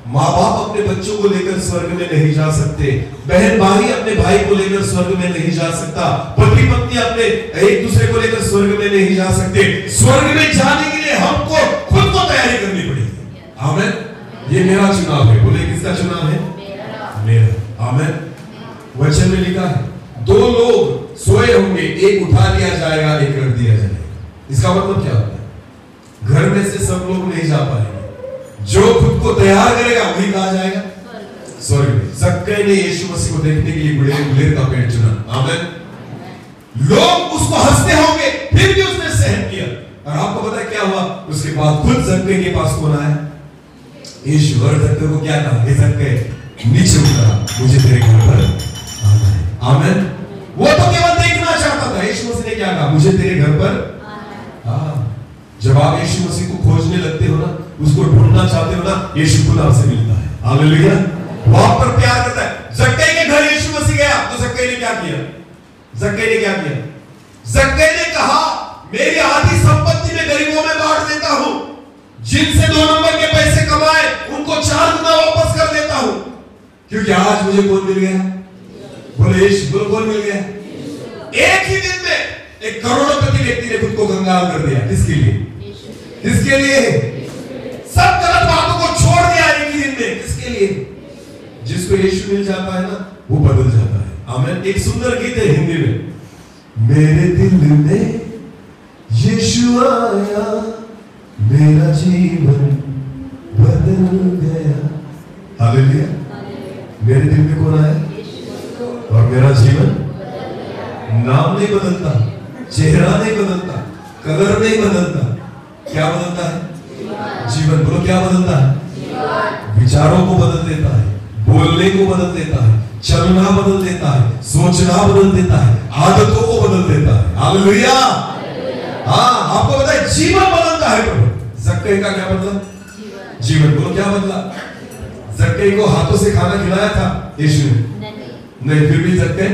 माँ बाप अपने बच्चों को लेकर स्वर्ग में नहीं जा सकते, बहन भाई अपने भाई को लेकर स्वर्ग में नहीं जा सकता, पति पत्नी अपने एक दूसरे को लेकर स्वर्ग में नहीं जा सकते। स्वर्ग में जाने के लिए हमको खुद को तैयारी करनी पड़ेगी। आमीन। ये मेरा चुनाव है। बोले किसका चुनाव है? मेरा। आमीन। वचन में लिखा है 2 लोग सोए होंगे, एक उठा लिया जाएगा, एक रख दिया जाएगा। इसका मतलब क्या होता है? घर में से सब लोग नहीं जा पाएंगे, जो खुद को तैयार करेगा वही कहा जाएगा स्वर्ग में। जक्कई ने यीशु मसीह को देखने के लिए गुलेर का पेड़ चुना। आमीन। लोग उसको हंसते होंगे फिर भी उसने सहन किया। और आपको पता है क्या हुआ? उसके बाद खुद जक्कई के पास कौन आया? यीशु। और जक्कई को क्या कहा? हे जक्कई नीचे उतरा, मुझे तेरे घर पर आना है। आमीन। वो तो केवल देखना चाहता था। यीशु मसीह ने क्या कहा? मुझे तेरे घर पर। हाँ, जब आप यीशु मसीह को खोजने लगते हो ना, उसको ढूंढना चाहते हो ना, यीशु खुद आपसे मिलता है। हालेलुया। वो आप पर प्यार करता है। जक्कई के घर यीशु मसीह गया तो जक्कई ने क्या किया? जक्कई ने क्या किया? जक्कई ने कहा मेरी आधी संपत्ति में गरीबों में बांट देता हूं, जिनसे 2 नंबर के पैसे कमाए उनको 4 गुना वापस कर देता हूं, क्योंकि आज मुझे कौन मिल गया? बोले यीशु। बोलो कौन मिल गया? एक ही दिन में एक करोड़पति व्यक्ति ने खुद को कंगाल कर दिया। किसके लिए? किसके लिए? सब गलत बातों को छोड़ दिया एक ही दिन में। किसके लिए? जिसको यीशु मिल जाता है ना, वो बदल जाता है। आमीन। एक सुंदर गीत है हिंदी में, मेरे दिल में यीशु आया, मेरा जीवन बदल गया। हालेलुया। मेरे दिल में कौन आया? और मेरा जीवन, नाम नहीं बदलता, चेहरा नहीं बदलता, कलर नहीं बदलता, क्या बदलता है? जीवन। बोलो क्या बदलता है? विचारों को बदल देता है, बोलने को बदल देता है, चलना बदल देता है, सोचना बदल देता है, आदतों को बदल देता है। हालेलुया। हाँ, आपको पता है जीवन बदलता है प्रभु। जक्कई का क्या बदला? जीवन। बोलो क्या बदला? जक्कई को हाथों से खाना खिलाया था यीशु ने? नहीं। फिर भी जक्कई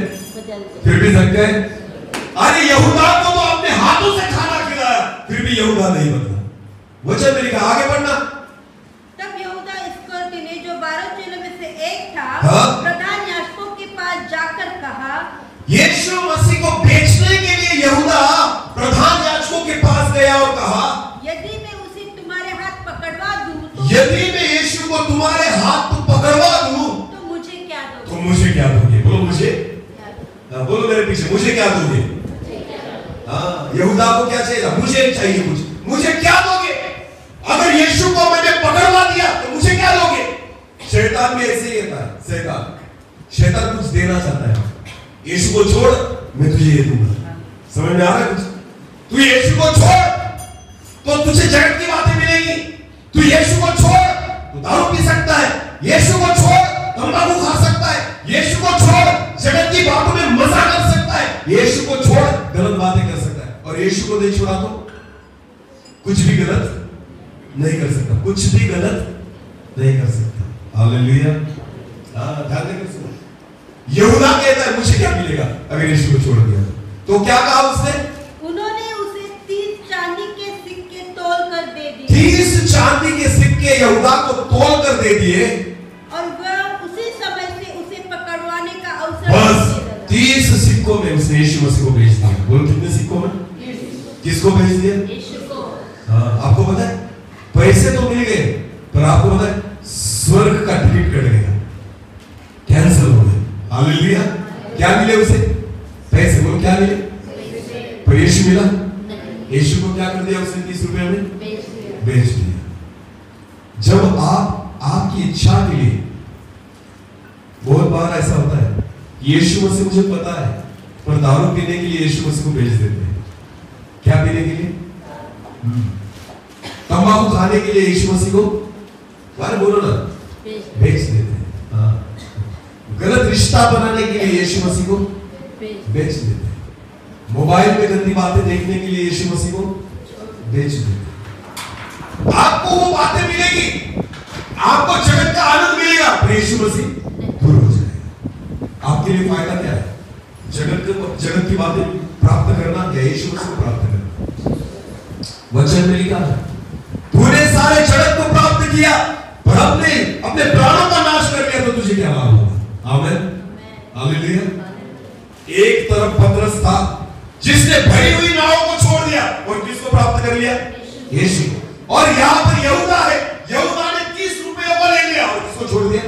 अरे यहूदा को तो अपने हाथों से खाना खिलाया, फिर भी यहूदा नहीं बदला। वचन में लिखा, आगे पढ़ना। तब यहूदा इस्करियोती ने, जो 12 चेलों में से एक था, हाँ? प्रधान याजकों के पास जाकर कहा, यीशु मसीह को बेचने के लिए यहूदा प्रधान याजकों के पास गया और कहा, यदि मैं उसे तुम्हारे हाथ पकड़वा दूं तो, यदि मैं यीशु को तुम्हारे हाथ पकड़वा दूं तो मुझे क्या दोगे? तो मुझे क्या दोगे? बोलो मुझे, बोलो मेरे पीछे, मुझे क्या दोगे? हाँ, यहूदा को क्या चाहिए? मुझे चाहिए कुछ। मुझे क्या दोगे? अगर यीशु को मैंने पकड़वा दिया तो मुझे क्या दोगे? शैतान भी ऐसे ही कहता है। शैतान कुछ देना चाहता है। यीशु को छोड़, मैं तुझे ये दूंगा। समझ में आ रहा है कुछ? तू यीशु को छोड़ तो तुझे जगत की बातें मिलेगी। तू यीशु को छोड़ तो दारू पी सकता है, यीशु को छोड़ तंबाकू खा सकता है, यीशु को छोड़ जगत की बातों में मजा कर सकता है, यीशु को छोड़ गलत बातें कर सकता है। और यीशु को नहीं छोड़ा तो कुछ भी गलत नहीं कर सकता, कुछ भी गलत नहीं कर सकता। हालेलुया। ध्यान देकर सुनो। यहूदा कहता है मुझे क्या मिलेगा अगर यीशु को छोड़ दिया तो क्या कहा उसने? उन्होंने उसे 30 चांदी के सिक्के तोल कर दे दिए। 30 चांदी के सिक्के यहूदा को तोल कर दे दिए, और वह उसी समय से उसे पकड़वाने का अवसर बस 30 सिक्कों में उसने यीशु मसीह को भेज दिया। बोलो कितने सिक्कों में? किसको भेज दिया? यीशु को। हाँ, आपको पता है पैसे तो मिल गए, पर आपको पता है स्वर्ग का टिकट कट गया, कैंसिल हो गया। हालेलुया। क्या मिले उसे? पैसे। बोलो क्या मिले? पर यीशु मिला? यीशु को क्या कर दिया उसने? 30 रुपए में बेच दिया। जब आपकी इच्छा के लिए, बहुत बार ऐसा होता है, यीशु मसीह मुझे पता है, पर दारू पीने के लिए यीशु मसीह को बेच देते हैं। क्या पीने के लिए? तंबाकू खाने के लिए यीशु मसीह को, अरे बोलो ना, बेच देते हैं। हाँ। गलत रिश्ता बनाने के लिए यीशु मसीह को बेच देते हैं। मोबाइल में गंदी बातें देखने के लिए यीशु मसीह को बेच देते हैं। आपको वो बातें मिलेगी, आपको जगत का आनंद मिलेगा, पर यीशु मसीह दूर हो जाएगा। आपके लिए फायदा क्या है? जगत की बातें प्राप्त करना या यीशु मसीह को प्राप्त करना? वचन में लिखा है, तूने सारे जगत को प्राप्त किया पर अपने प्राणों का नाश कर लिया तो तुझे क्या लाभ होगा? आमीन। हालेलुया। एक तरफ पतरस था जिसने भरी हुई नावों को छोड़ दिया और किसको प्राप्त कर लिया? यीशु। और यहां पर यहूदा है, यहूदा ने 30 रुपयों को ले लिया और किसको छोड़ दिया?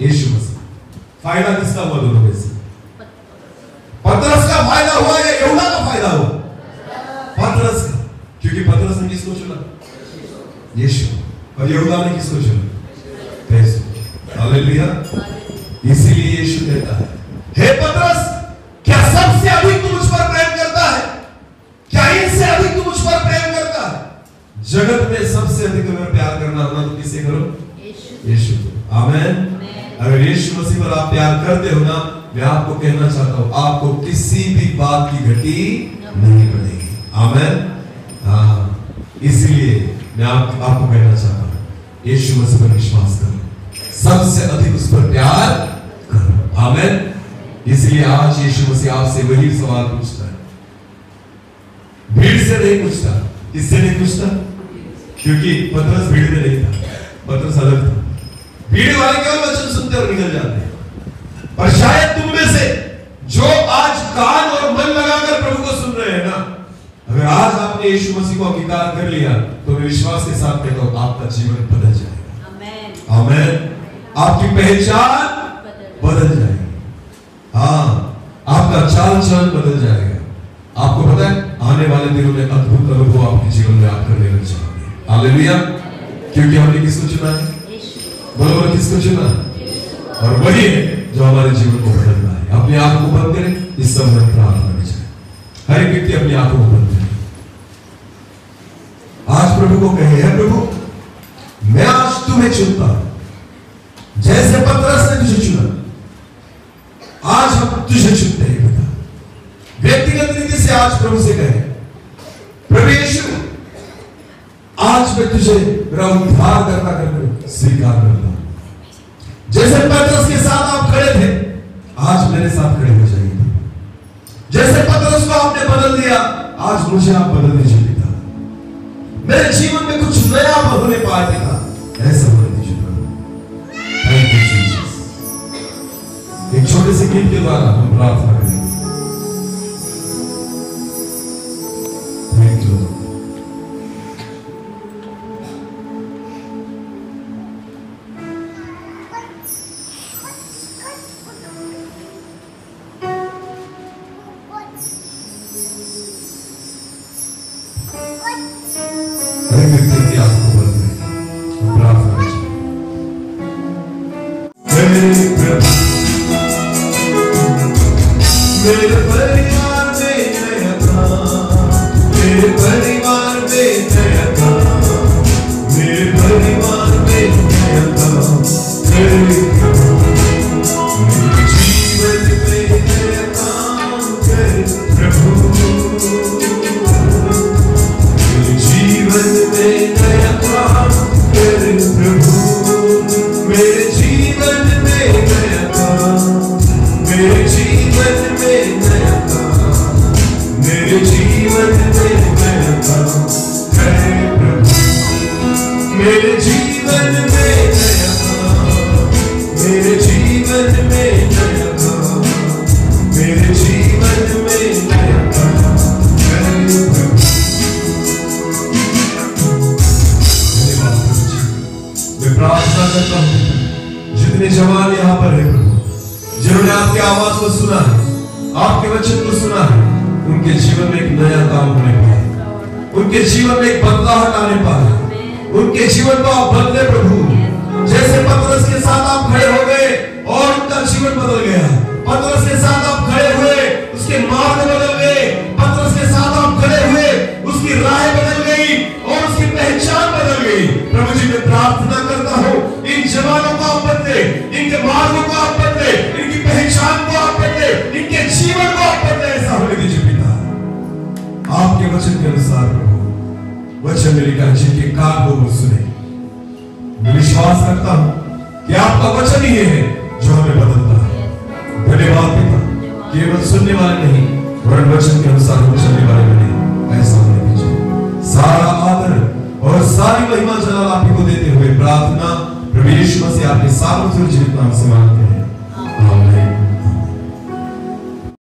यीशु मसीह। फायदा किसका हुआ दोनों में से? पतरस का फायदा हुआ या यहूदा का फायदा हुआ? पतरस का, क्योंकि पतरस ने किसको चुना? यीशु। और यहूदा ने किसको चुना? यीशु। हालेलुया। इसीलिए यीशु कहता है, हे पतरस, क्या सबसे अधिक तू मुझ पर प्रेम करता है? क्या इनसे अधिक तू मुझ पर प्रेम करता है? जगत में सबसे अधिक अगर प्यार करना होना तो किसे करो? यीशु को। आमीन। अगर यीशु मसीह पर आप प्यार करते हो ना, मैं आपको कहना चाहता हूं, आपको किसी भी बात की घटी नहीं पड़ेगी। आमीन। हाँ, इसलिए मैं आपको कहना चाहता हूं, यीशु मसीह पर विश्वास करो, सबसे अधिक उस पर प्यार करो। आमीन। इसलिए आज यीशु मसीह आपसे वही सवाल पूछता है, से नहीं पूछता। किससे नहीं पूछता? क्योंकि पतरस भीड़ में नहीं था, पतरस अलग था। भीड़ वाले केवल वचन सुनते और निकल जाते। पर शायद तुम में से जो आज कान और मन लगाकर प्रभु को सुन रहे हैं ना, अगर आज आपने यीशु मसीह को अंगीकार कर लिया तो मैं विश्वास के साथ कहता हूं आपका जीवन बदल जाएगा। आमेन, आमेन। आपकी पहचान बदल जाएगी। हाँ, आपका चाल चलन बदल जाएगा। आपको पता है आने वाले दिनों में अद्भुत अनुभव आपके जीवन में आप करने लग जाओगे। हालेलुया। क्योंकि हमने किसको चुना है? बोलो, किसको चुना? और वही है जो हमारे जीवन को बदलना है। अपनी आंखों को बंद करें, इस समय में प्रार्थना में जाए। हर एक व्यक्ति अपनी आंखों को बंद करें। आज प्रभु को कहे, है प्रभु मैं आज तुम्हें चुनता हूं जैसे पतरस ने तुझे चुना, आज हम तुझे चुनते हैं पिता। व्यक्तिगत रीति से आज प्रभु से कहे, प्रभु यीशु आज मैं तुझे मेरा उद्धार करता कर स्वीकार करता हूं। जैसे पतरस के साथ आप खड़े थे, आज मेरे साथ खड़े हो जाइए। जैसे पतरस को आपने बदल दिया, आज मुझे आप बदल दीजिए पिता। मेरे जीवन में कुछ नया होने पाए पिता, ऐसा होने दीजिए प्रभु। Thank you Jesus. एक छोटे से गीत के द्वारा हम प्रार्थना करेंगे। Thank you. जितने जवान यहाँ पर है प्रभु, जिन्होंने आपकी आवाज को सुना है, आपके वचन को सुना है, उनके जीवन में एक नया काम होने पाए, उनके जीवन में एक बदलाव आने पाए, उनके जीवन को आप बदले प्रभु। जैसे पतरस के साथ आप खड़े हो गए और उनका जीवन बदल गया। पतरस के साथ आप खड़े हुए, उसके मार्ग बदल गए। पतरस के साथ आप खड़े हुए, उसकी राह बदल गई और उसकी पहचान बदल गई। प्रभु जी मैं प्रार्थना करता हूँ, इन जवानों को आप बदले, इनके मार्गों को आप बदले, इनकी पहचान को आप बदले, इनके जीवन को आप बदले। ऐसा होने दीजिए पिता, आपके वचन के अनुसार प्रभु। वचन में लिखा है जिनके कान वो सुने। मैं विश्वास करता हूँ कि आपका वचन ही है जो हमें बदलता है। धन्यवाद पिता, केवल सुनने वाले नहीं वरन वचन के अनुसार हम चलने वाले बने। ऐसा होने दीजिए। सारा आदर और सारी महिमा जलाल आप ही को देते हुए प्रार्थना प्रभु यीशु मसीह आपके सामर्थ्य जीवित नाम से मांगते हैं।